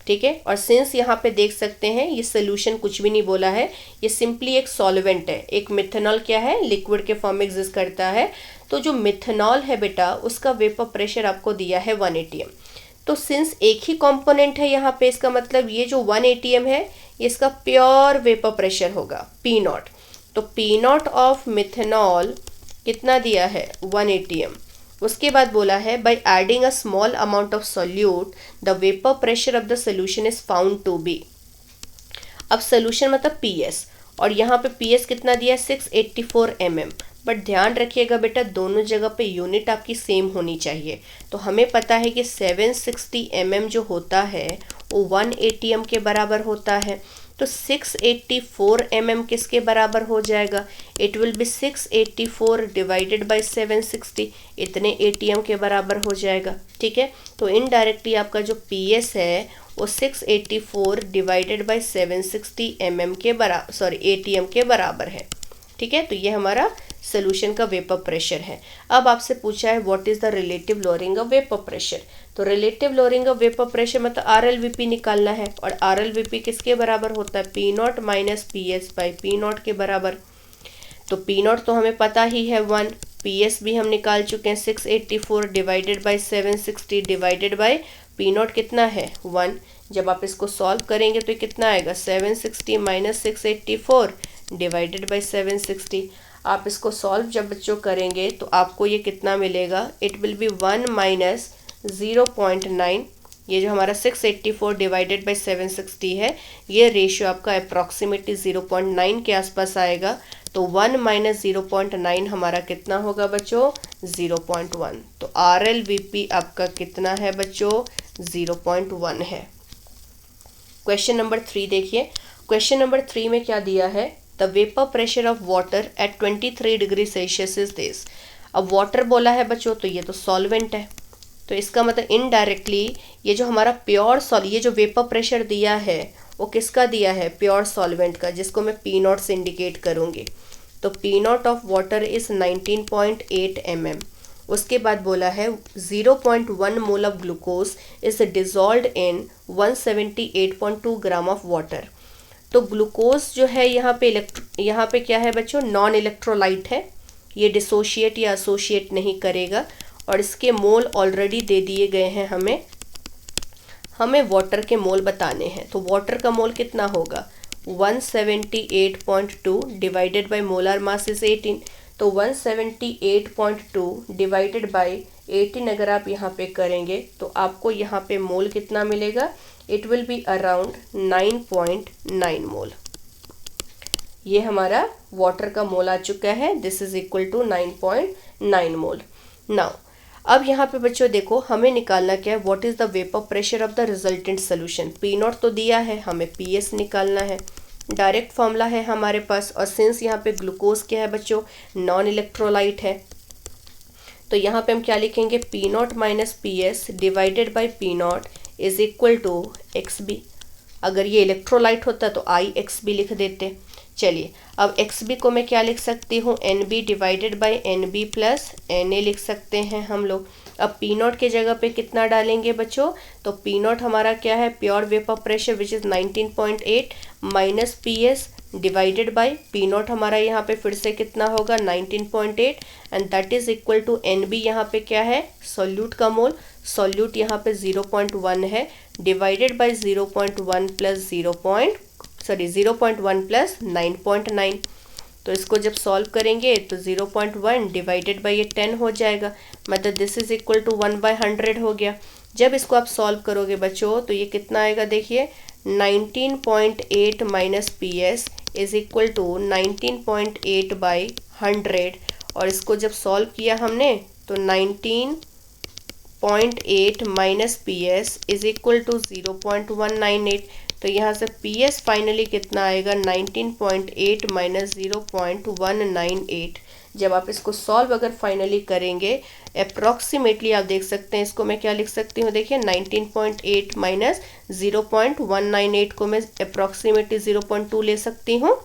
ठीक है, और सिंस यहाँ पे देख सकते हैं ये सोल्यूशन कुछ भी नहीं बोला है, ये सिंपली एक सॉल्वेंट है। एक मिथेनॉल क्या है, लिक्विड के फॉर्म में एग्जिस्ट करता है। तो जो मिथेनॉल है बेटा उसका वेपर प्रेशर आपको दिया है 1 atm। तो सिंस एक ही कंपोनेंट है यहाँ पे, इसका मतलब ये जो 1 atm है ये इसका प्योर वेपर प्रेशर होगा पी नॉट। तो पी नॉट ऑफ मिथेनॉल कितना दिया है, 1 atm। उसके बाद बोला है by adding a small amount of solute the vapour pressure of the solution is found to be. अब सोल्यूशन मतलब पीएस, और यहाँ पे पीएस कितना दिया है, 684 mm। बट ध्यान रखिएगा बेटा दोनों जगह पे यूनिट आपकी सेम होनी चाहिए। तो हमें पता है कि 760 mm जो होता है वो 1 atm के बराबर होता है। तो 684 mm किसके बराबर हो जाएगा, it will B 684 divided by 760, इतने atm के बराबर हो जाएगा। ठीक है, तो इनडायरेक्टली आपका जो PS है वो 684 डिवाइडेड बाय 760 mm के बराबर, सॉरी atm के बराबर है। ठीक है, तो ये हमारा सोल्यूशन का वेपर प्रेशर है। अब आपसे पूछा है what is the relative lowering of vapour pressure. तो relative lowering of vapour pressure मतलब RLVP निकालना है, और RLVP किसके बराबर होता है, P naught minus P S by P not के बराबर। तो पी नॉट तो हमें पता ही है 1, पी एस भी हम निकाल चुके हैं 684 divided by 760 divided by P not कितना है 1। जब आप इसको सॉल्व करेंगे तो कितना आएगा 760 माइनस 684 डिवाइडेड बाई 760। आप इसको सॉल्व जब बच्चों करेंगे तो आपको ये कितना मिलेगा, इट विल बी 1 माइनस 0.9। ये जो हमारा 684 डिवाइडेड बाई 760 है, ये रेशियो आपका अप्रॉक्सीमेटली 0.9 के आसपास आएगा। तो 1 माइनस 0.9 हमारा कितना होगा बच्चों 0.1। तो RLVP आपका कितना है बच्चों 0.1 है। क्वेश्चन नंबर 3 देखिए। क्वेश्चन नंबर 3 में क्या दिया है, the vapour pressure of water at 23 degree Celsius is this. अब वाटर बोला है बच्चों तो ये तो सॉल्वेंट है, तो इसका मतलब इनडायरेक्टली ये जो हमारा ये जो वेपर प्रेशर दिया है वो किसका दिया है, प्योर सॉल्वेंट का, जिसको मैं पी नॉट से इंडिकेट करूँगी। तो P naught of water is 19.8 mm। उसके बाद बोला है 0.1 mole of glucose is dissolved in 178.2 gram of water. तो ग्लूकोज जो है यहाँ पे क्या है बच्चों, नॉन इलेक्ट्रोलाइट है, ये डिसोशिएट या एसोशिएट नहीं करेगा। और इसके मोल ऑलरेडी दे दिए गए हैं हमें वाटर के मोल बताने हैं। तो वाटर का मोल कितना होगा 178.2 divided by molar mass is 18। तो 178.2 डिवाइडेड बाई 18 अगर आप यहाँ पे करेंगे तो आपको यहाँ पे मोल कितना मिलेगा, it will be around 9.9 mole. ये हमारा वाटर का मोल आ चुका है, this is equal to 9.9 mole. Now अब यहाँ पे बच्चों देखो हमें निकालना क्या है, what is the vapour pressure of the resultant solution. P naught तो दिया है, हमें पी एस निकालना है, डायरेक्ट फॉर्मूला है हमारे पास। और सिंस यहाँ पे ग्लूकोज क्या है बच्चों, नॉन इलेक्ट्रोलाइट है, तो यहाँ पे हम क्या लिखेंगे, P naught minus P S divided by P naught is equal to X B. अगर ये इलेक्ट्रोलाइट होता तो आई एक्स बी लिख देते। चलिए अब एक्स बी को मैं क्या लिख सकती हूँ, N B divided by N B plus N A लिख सकते हैं हम लोग। अब पी नॉट के जगह पे कितना डालेंगे बच्चों, तो पी नॉट हमारा क्या है, pure vapour pressure which is 19.8 minus P S divided by P naught हमारा यहाँ पे फिर से कितना होगा 19.8 and that is equal to N B यहाँ पे क्या है, सॉल्यूट का मोल, सॉल्यूट यहाँ पे 0.1 है डिवाइडेड बाई 0.1 प्लस 0.1 प्लस 9.9। तो इसको जब सॉल्व करेंगे तो 0.1 डिवाइडेड बाई ये 10 हो जाएगा, मतलब दिस इज इक्वल टू 1/100 हो गया। जब इसको आप सॉल्व करोगे बच्चों तो ये कितना आएगा, देखिए 19.8 minus P S is equal to 19.8 by 100। और इसको जब सॉल्व किया हमने तो 19.8 minus P S is equal to 0.198। तो यहाँ से पी एस फाइनली कितना आएगा 19.8 माइनस 0.198। जब आप इसको सॉल्व अगर फाइनली करेंगे अप्रॉक्सीमेटली आप देख सकते हैं, इसको मैं क्या लिख सकती हूँ, देखिए 19.8 माइनस 0.198 को मैं अप्रॉक्सीमेटली 0.2 ले सकती हूँ।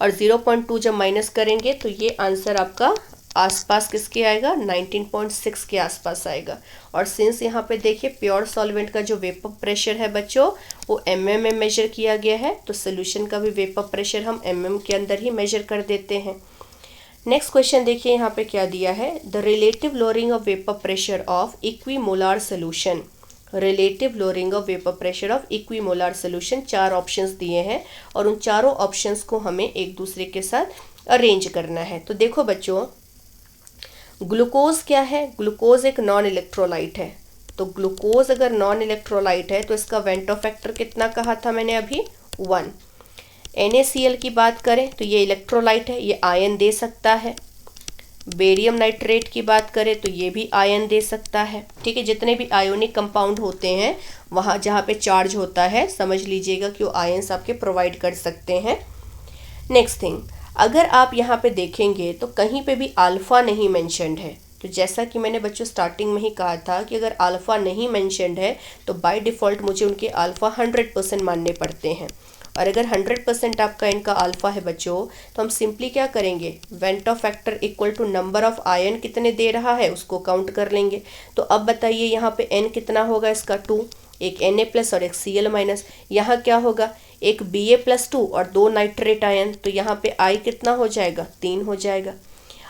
और 0.2 जब माइनस करेंगे तो ये आंसर आपका आसपास किसके आएगा, 19.6 के आसपास आएगा। और सिंस यहाँ पे देखिए प्योर सॉल्वेंट का जो वेपर प्रेशर है बच्चों वो mm में मेजर किया गया है, तो सोल्यूशन का भी वेपर प्रेशर हम mm के अंदर ही मेजर कर देते हैं। नेक्स्ट क्वेश्चन देखिए यहाँ पे क्या दिया है, the relative lowering of vapour pressure of equimolar solution. Relative lowering of vapour pressure of equimolar solution, 4 options दिए हैं और उन चारों ऑप्शंस को हमें एक दूसरे के साथ अरेंज करना है। तो देखो बच्चों ग्लूकोज क्या है, ग्लूकोज एक नॉन इलेक्ट्रोलाइट है। तो ग्लूकोज अगर नॉन इलेक्ट्रोलाइट है तो इसका वेंटो फैक्टर कितना कहा था मैंने अभी, 1। NaCl की बात करें तो ये इलेक्ट्रोलाइट है, ये आयन दे सकता है। बेरियम नाइट्रेट की बात करें तो ये भी आयन दे सकता है। ठीक है, जितने भी आयोनिक कंपाउंड होते हैं वहाँ जहाँ पे चार्ज होता है समझ लीजिएगा कि वो आयन्स आपके प्रोवाइड कर सकते हैं। नेक्स्ट थिंग, अगर आप यहाँ पे देखेंगे तो कहीं पे भी अल्फ़ा नहीं मेंशन्ड है। तो जैसा कि मैंने बच्चों स्टार्टिंग में ही कहा था कि अगर अल्फ़ा नहीं मेंशन्ड है तो बाय डिफ़ॉल्ट मुझे उनके अल्फ़ा 100% मानने पड़ते हैं। और अगर 100% आपका इनका अल्फ़ा है बच्चों तो हम सिंपली क्या करेंगे, van't Hoff factor equal to number of ion कितने दे रहा है उसको काउंट कर लेंगे। तो अब बताइए यहाँ पे n कितना होगा इसका, 2, एक Na प्लस और एक Cl माइनस। यहाँ क्या होगा, एक Ba+2 और 2 नाइट्रेट आयन, तो यहाँ पे I कितना हो जाएगा, 3 हो जाएगा।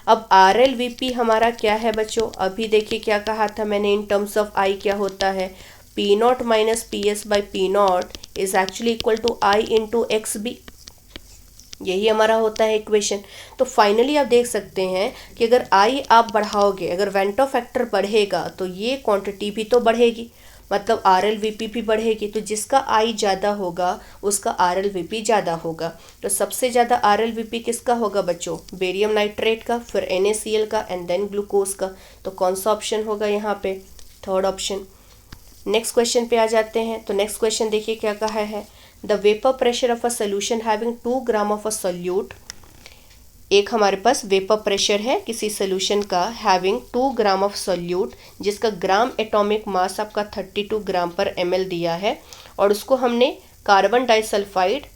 अब RLVP हमारा क्या है बच्चों, अभी देखिए क्या कहा था मैंने इन टर्म्स ऑफ I क्या होता है, P0 minus PS/P0 is actually equal to I into XB, यही हमारा होता है इक्वेशन। तो फाइनली आप देख सकते हैं कि अगर I आप बढ़ाओगे, अगर वेंटो फैक्टर बढ़ेगा तो ये क्वांटिटी भी तो बढ़ेगी, मतलब RLVP भी बढ़ेगी। तो जिसका I ज़्यादा होगा उसका RLVP ज़्यादा होगा। तो सबसे ज़्यादा RLVP किसका होगा बच्चों, बेरियम नाइट्रेट का, फिर NaCl का एंड देन ग्लूकोज का। तो कौन सा ऑप्शन होगा यहाँ पे, थर्ड ऑप्शन। नेक्स्ट क्वेश्चन पे आ जाते हैं। तो नेक्स्ट क्वेश्चन देखिए क्या कहा है, the vapour pressure of a solution having 2 gram of a solute. एक हमारे पास वेपर प्रेशर है किसी सोल्यूशन का हैविंग 2 ग्राम ऑफ सोल्यूट, जिसका ग्राम एटॉमिक मास आपका 32 ग्राम पर ml दिया है, और उसको हमने कार्बन डाइसल्फाइड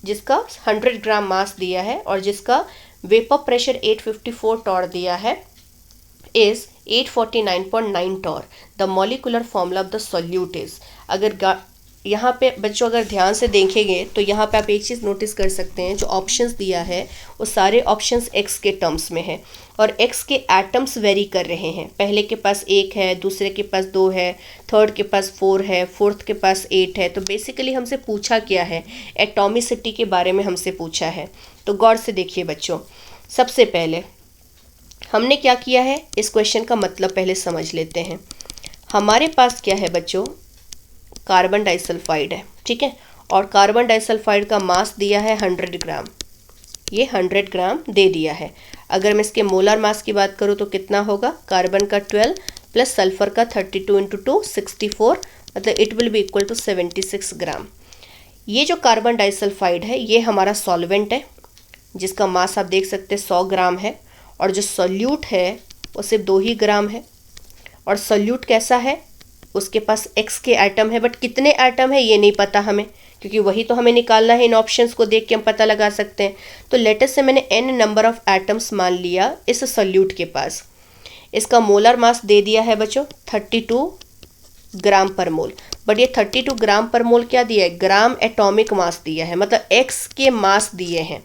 जिसका 100 ग्राम मास दिया है और जिसका वेपर प्रेशर 854 टॉर दिया है, is 849.9 torr. The molecular formula of the solute is. अगर यहाँ पे बच्चों अगर ध्यान से देखेंगे तो यहाँ पे आप एक चीज़ नोटिस कर सकते हैं, जो ऑप्शंस दिया है वो सारे ऑप्शंस x के टर्म्स में है और x के एटम्स वेरी कर रहे हैं। पहले के पास 1 है, दूसरे के पास 2 है, थर्ड के पास 4 है, फोर्थ के पास 8 है। तो बेसिकली हमसे पूछा क्या है, एटॉमिसिटी के बारे में हमसे पूछा है। तो गौर से देखिए बच्चों, सबसे पहले हमने क्या किया है, इस क्वेश्चन का मतलब पहले समझ लेते हैं। हमारे पास क्या है बच्चों, कार्बन डाइसल्फाइड है, ठीक है, और कार्बन डाइसल्फाइड का मास दिया है 100 ग्राम, ये 100 ग्राम दे दिया है। अगर मैं इसके मोलर मास की बात करूँ तो कितना होगा, कार्बन का 12 प्लस सल्फर का 32 इंटू 2 64, मतलब it will be equal to 76 gram. ये जो कार्बन डाइसल्फाइड है ये हमारा सॉल्वेंट है, जिसका मास आप देख सकते हैं 100 ग्राम है, और जो सोल्यूट है वो सिर्फ 2 ही ग्राम है। और सोल्यूट कैसा है, उसके पास x के एटम है, बट कितने एटम है ये नहीं पता हमें, क्योंकि वही तो हमें निकालना है। इन ऑप्शंस को देख के हम पता लगा सकते हैं। तो लेटेस्ट से मैंने n नंबर ऑफ एटम्स मान लिया इस सोल्यूट के पास। इसका मोलर मास दे दिया है बच्चों 32 ग्राम पर मोल, बट ये 32 ग्राम पर मोल क्या दिया है, ग्राम एटॉमिक मास दिया है, मतलब x के मास दिए हैं।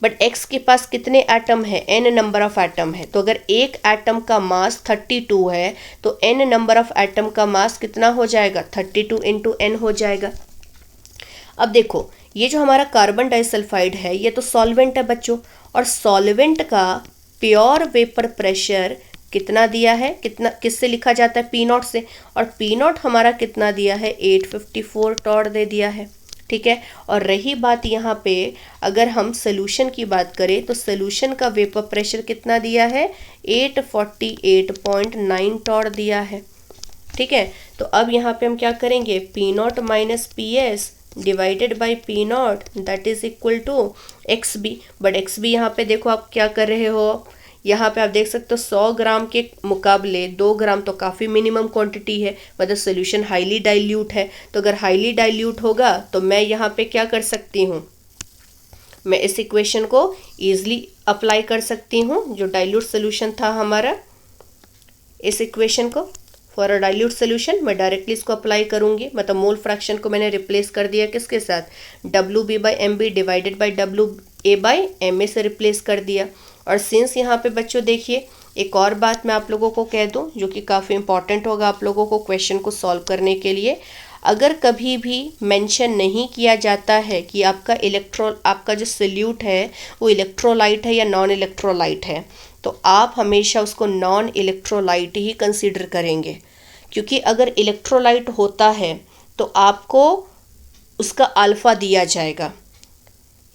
बट x के पास कितने एटम है, n नंबर ऑफ एटम है। तो अगर एक एटम का मास 32 है तो n नंबर ऑफ एटम का मास कितना हो जाएगा, 32 इंटू n हो जाएगा। अब देखो ये जो हमारा कार्बन डाइसल्फाइड है ये तो सॉल्वेंट है बच्चों, और सॉल्वेंट का प्योर वेपर प्रेशर कितना दिया है, कितना किससे लिखा जाता है, P0 से, और P0 हमारा कितना दिया है, 854 टॉर दे दिया है, ठीक है। और रही बात यहाँ पे अगर हम सोल्यूशन की बात करें तो सोल्यूशन का वेपर प्रेशर कितना दिया है, 848.9 टॉर दिया है, ठीक है। तो अब यहाँ पे हम क्या करेंगे, P0 minus PS divided by P0 that is equal to XB। But XB यहाँ पे देखो आप क्या कर रहे हो, यहाँ पे आप देख सकते हो 100 ग्राम के मुकाबले 2 ग्राम तो काफ़ी मिनिमम क्वांटिटी है, मतलब सोल्यूशन हाईली डाइल्यूट है। तो अगर हाईली डाइल्यूट होगा तो मैं यहाँ पे क्या कर सकती हूँ, मैं इस इक्वेशन को ईजिली अप्लाई कर सकती हूँ, जो डाइल्यूट सोल्यूशन था हमारा, इस इक्वेशन को फॉर अ डाइल्यूट सोल्यूशन मैं डायरेक्टली इसको अप्लाई करूँगी। मतलब मोल फ्रैक्शन को मैंने रिप्लेस कर दिया किसके साथ, WB/MB डिवाइडेड बाई WA/MA से रिप्लेस कर दिया। और सिंस यहाँ पे बच्चों देखिए एक और बात मैं आप लोगों को कह दूं जो कि काफ़ी इंपॉर्टेंट होगा आप लोगों को क्वेश्चन को सॉल्व करने के लिए। अगर कभी भी मेंशन नहीं किया जाता है कि आपका जो सोल्यूट है वो इलेक्ट्रोलाइट है या नॉन इलेक्ट्रोलाइट है, तो आप हमेशा उसको नॉन इलेक्ट्रोलाइट ही कंसीडर करेंगे, क्योंकि अगर इलेक्ट्रोलाइट होता है तो आपको उसका अल्फ़ा दिया जाएगा,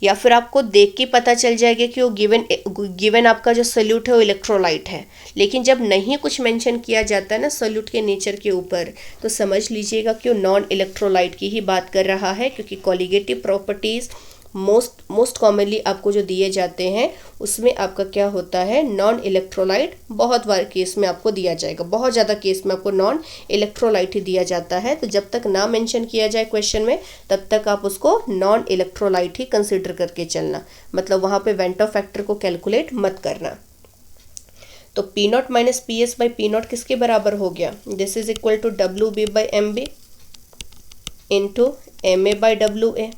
या फिर आपको देख के पता चल जाएगा कि वो गिवन आपका जो सोल्यूट है वो इलेक्ट्रोलाइट है। लेकिन जब नहीं कुछ मेंशन किया जाता है ना सोल्यूट के नेचर के ऊपर, तो समझ लीजिएगा कि वो नॉन इलेक्ट्रोलाइट की ही बात कर रहा है, क्योंकि कॉलिगेटिव प्रॉपर्टीज़ मोस्ट कॉमनली आपको जो दिए जाते हैं उसमें आपका क्या होता है, नॉन इलेक्ट्रोलाइट बहुत बार केस में आपको दिया जाएगा, बहुत ज़्यादा केस में आपको नॉन इलेक्ट्रोलाइट ही दिया जाता है। तो जब तक ना मेंशन किया जाए क्वेश्चन में तब तक आप उसको नॉन इलेक्ट्रोलाइट ही कंसिडर करके चलना, मतलब वहाँ पे वेंटो फैक्टर को कैलकुलेट मत करना। तो P0 माइनस PS/P0 किसके बराबर हो गया, this is equal to WB/MB into MA/WA।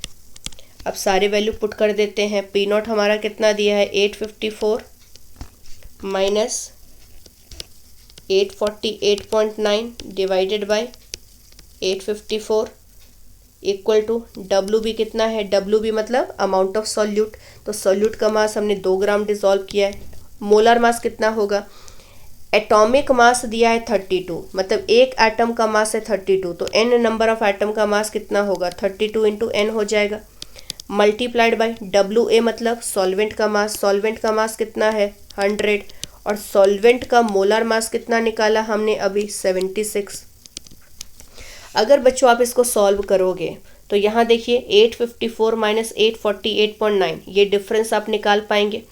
अब सारे वैल्यू पुट कर देते हैं। पी नॉट हमारा कितना दिया है 854 minus 848.9 divided by 854 equal to W B कितना है, डब्ल्यू बी मतलब अमाउंट ऑफ सॉल्यूट। तो सॉल्यूट का मास हमने 2 ग्राम डिसॉल्व किया है। मोलर मास कितना होगा, एटॉमिक मास दिया है 32, मतलब एक एटम का मास है 32, तो एन नंबर ऑफ एटम का मास कितना होगा 32 इंटू एन हो जाएगा, मल्टीप्लाइड बाय डब्ल्यू ए मतलब सॉल्वेंट का मास। सॉल्वेंट का मास कितना है 100 और सॉल्वेंट का मोलर मास कितना निकाला हमने अभी 76। अगर बच्चों आप इसको सॉल्व करोगे तो यहाँ देखिए 854 माइनस 848.9 ये डिफरेंस आप निकाल पाएंगे।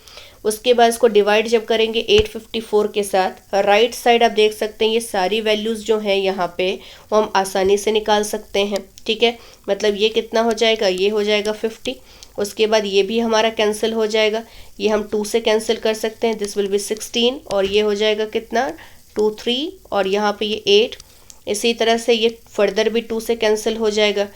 उसके बाद इसको डिवाइड जब करेंगे 854 के साथ, राइट साइड आप देख सकते हैं ये सारी वैल्यूज़ जो हैं यहाँ पे वो हम आसानी से निकाल सकते हैं। ठीक है, मतलब ये कितना हो जाएगा, ये हो जाएगा 50। उसके बाद ये भी हमारा कैंसिल हो जाएगा, ये हम 2 से कैंसिल कर सकते हैं, दिस विल बी 16 और ये हो जाएगा कितना 2 3 और यहाँ पे ये 8। इसी तरह से ये फर्दर भी 2 से कैंसिल हो जाएगा,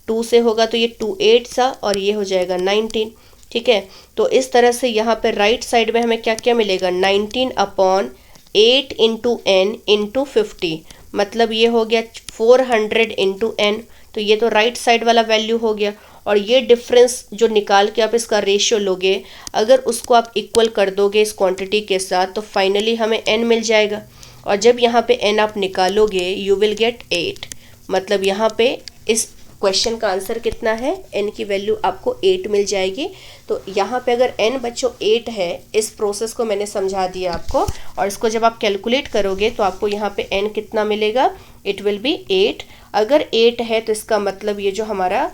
2 से होगा तो ये 2 8 सा और ये हो जाएगा 19। ठीक है, तो इस तरह से यहाँ पे राइट साइड में हमें क्या क्या मिलेगा 19/8 इंटू एन इंटू 50, मतलब ये हो गया 400 इंटू एन। तो ये तो राइट साइड वाला वैल्यू हो गया और ये डिफरेंस जो निकाल के आप इसका रेशियो लोगे, अगर उसको आप इक्वल कर दोगे इस क्वांटिटी के साथ तो फाइनली हमें एन मिल जाएगा। और जब यहाँ पे एन आप निकालोगे यू विल गेट 8, मतलब यहाँ पे इस क्वेश्चन का आंसर कितना है, एन की वैल्यू आपको 8 मिल जाएगी। तो यहाँ पे अगर एन बच्चों 8 है, इस प्रोसेस को मैंने समझा दिया आपको, और इसको जब आप कैलकुलेट करोगे तो आपको यहाँ पे एन कितना मिलेगा, इट विल बी 8। अगर 8 है तो इसका मतलब ये जो हमारा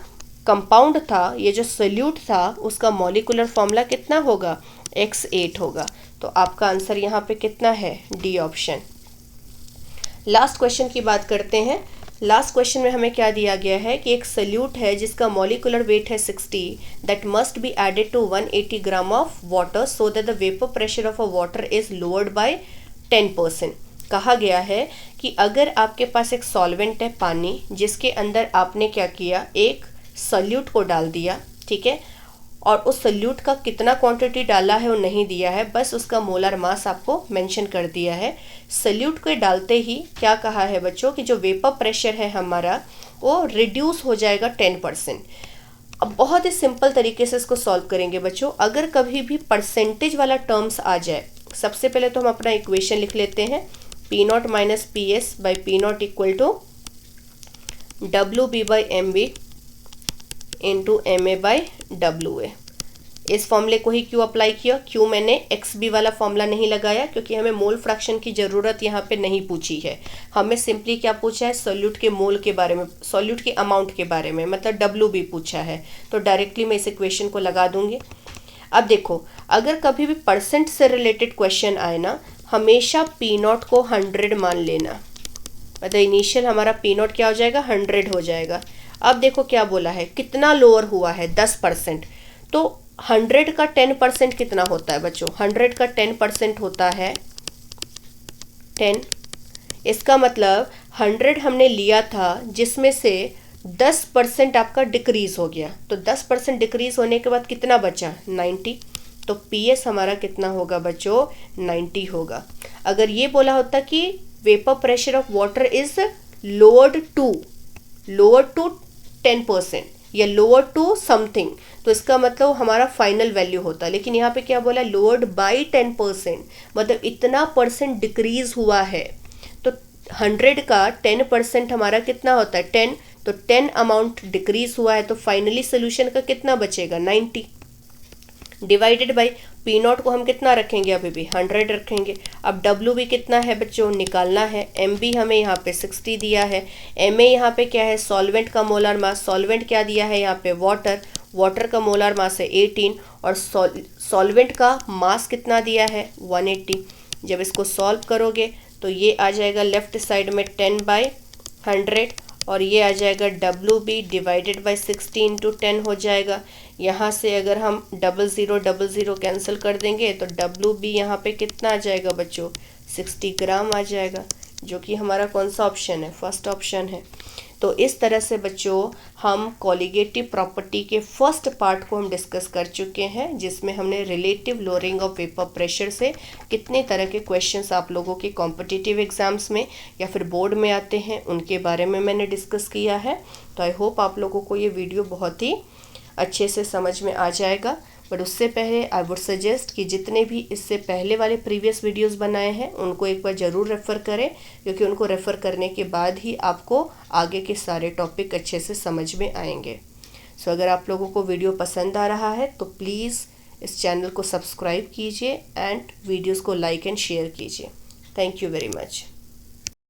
कंपाउंड था, ये जो सोल्यूट था, उसका मॉलिक्यूलर फॉर्मूला कितना होगा, X8 होगा। तो आपका आंसर यहाँ पे कितना है, डी ऑप्शन। लास्ट क्वेश्चन की बात करते हैं। लास्ट क्वेश्चन में हमें क्या दिया गया है कि एक सल्यूट है जिसका मॉलिक्यूलर वेट है 60 that must be added to 180 gram of water so that the vapour pressure of a water is lowered by 10%। कहा गया है कि अगर आपके पास एक सॉल्वेंट है पानी, जिसके अंदर आपने क्या किया, एक सल्यूट को डाल दिया, ठीक है, और उस सल्यूट का कितना क्वांटिटी डाला है वो नहीं दिया है, बस उसका मोलर मास आपको मेंशन कर दिया है। सल्यूट को डालते ही क्या कहा है बच्चों कि जो वेपर प्रेशर है हमारा वो रिड्यूस हो जाएगा 10%। अब बहुत ही सिंपल तरीके से इसको सॉल्व करेंगे बच्चों। अगर कभी भी परसेंटेज वाला टर्म्स आ जाए, सबसे पहले तो हम अपना इक्वेशन लिख लेते हैं, P naught minus P S by P naught equal to W B by M B into M A by W A. इस फॉर्मूले को ही क्यों अप्लाई किया, क्यों मैंने एक्स बी वाला फॉर्मूला नहीं लगाया, क्योंकि हमें मोल फ्रैक्शन की ज़रूरत यहाँ पे नहीं पूछी है। हमें सिंपली क्या पूछा है, सॉल्यूट के मोल के बारे में, सॉल्यूट के अमाउंट के बारे में, मतलब डब्ल्यू बी पूछा है। तो डायरेक्टली मैं इस इक्वेशन को लगा दूंगी। अब देखो, अगर कभी भी परसेंट से रिलेटेड क्वेश्चन आए ना, हमेशा पी नॉट को 100 मान लेना, मतलब इनिशियल हमारा पी नॉट क्या हो जाएगा, 100 हो जाएगा। अब देखो क्या बोला है, कितना लोअर हुआ है, 10%। तो 100 का 10% कितना होता है बच्चों, 100 का 10% होता है 10। इसका मतलब 100 हमने लिया था जिसमें से 10% आपका डिक्रीज हो गया, तो 10% डिक्रीज होने के बाद कितना बचा, 90। तो पीएस हमारा कितना होगा बच्चों, 90 होगा। अगर ये बोला होता कि vapour pressure of water is lowered to 10% या लोअर टू समथिंग, तो इसका मतलब हमारा फाइनल वैल्यू होता। लेकिन यहाँ पे क्या बोला, लोअर्ड बाई 10%, मतलब इतना परसेंट डिक्रीज हुआ है। तो 100 का 10% हमारा कितना होता है, 10। तो 10 अमाउंट डिक्रीज हुआ है, तो फाइनली सोल्यूशन का कितना बचेगा, 90 डिवाइडेड बाई पी नॉट को हम कितना रखेंगे, अभी भी 100 रखेंगे। अब डब्ल्यू भी कितना है बच्चों, निकालना है। एम बी हमें यहाँ पे 60 दिया है। एम ए यहाँ पे क्या है, सॉल्वेंट का मोलर मास, सॉल्वेंट क्या दिया है यहाँ पे, वाटर, वाटर का मोलर मास है 18 और सॉल्वेंट का मास कितना दिया है, 180। जब इसको सॉल्व करोगे तो ये आ जाएगा लेफ्ट साइड में 10/100 और ये आ जाएगा W B divided by 60 into 10 हो जाएगा। यहाँ से अगर हम 0000 कैंसिल कर देंगे तो डब्ल्यू बी यहाँ पे कितना आ जाएगा बच्चों, 60 ग्राम आ जाएगा, जो कि हमारा कौन सा ऑप्शन है, फर्स्ट ऑप्शन है। तो इस तरह से बच्चों हम कॉलिगेटिव प्रॉपर्टी के फर्स्ट पार्ट को हम डिस्कस कर चुके हैं, जिसमें हमने relative lowering of vapour pressure से कितने तरह के क्वेश्चंस आप लोगों के कॉम्पिटिटिव एग्जाम्स में या फिर बोर्ड में आते हैं उनके बारे में मैंने डिस्कस किया है। तो आई होप आप लोगों को ये वीडियो बहुत ही अच्छे से समझ में आ जाएगा। बट उससे पहले आई वुड सजेस्ट कि जितने भी इससे पहले वाले प्रीवियस वीडियोस बनाए हैं उनको एक बार ज़रूर रेफ़र करें, क्योंकि उनको रेफ़र करने के बाद ही आपको आगे के सारे टॉपिक अच्छे से समझ में आएंगे। सो अगर आप लोगों को वीडियो पसंद आ रहा है तो प्लीज़ इस चैनल को सब्सक्राइब कीजिए एंड वीडियोज़ को लाइक एंड शेयर कीजिए। Thank you very much.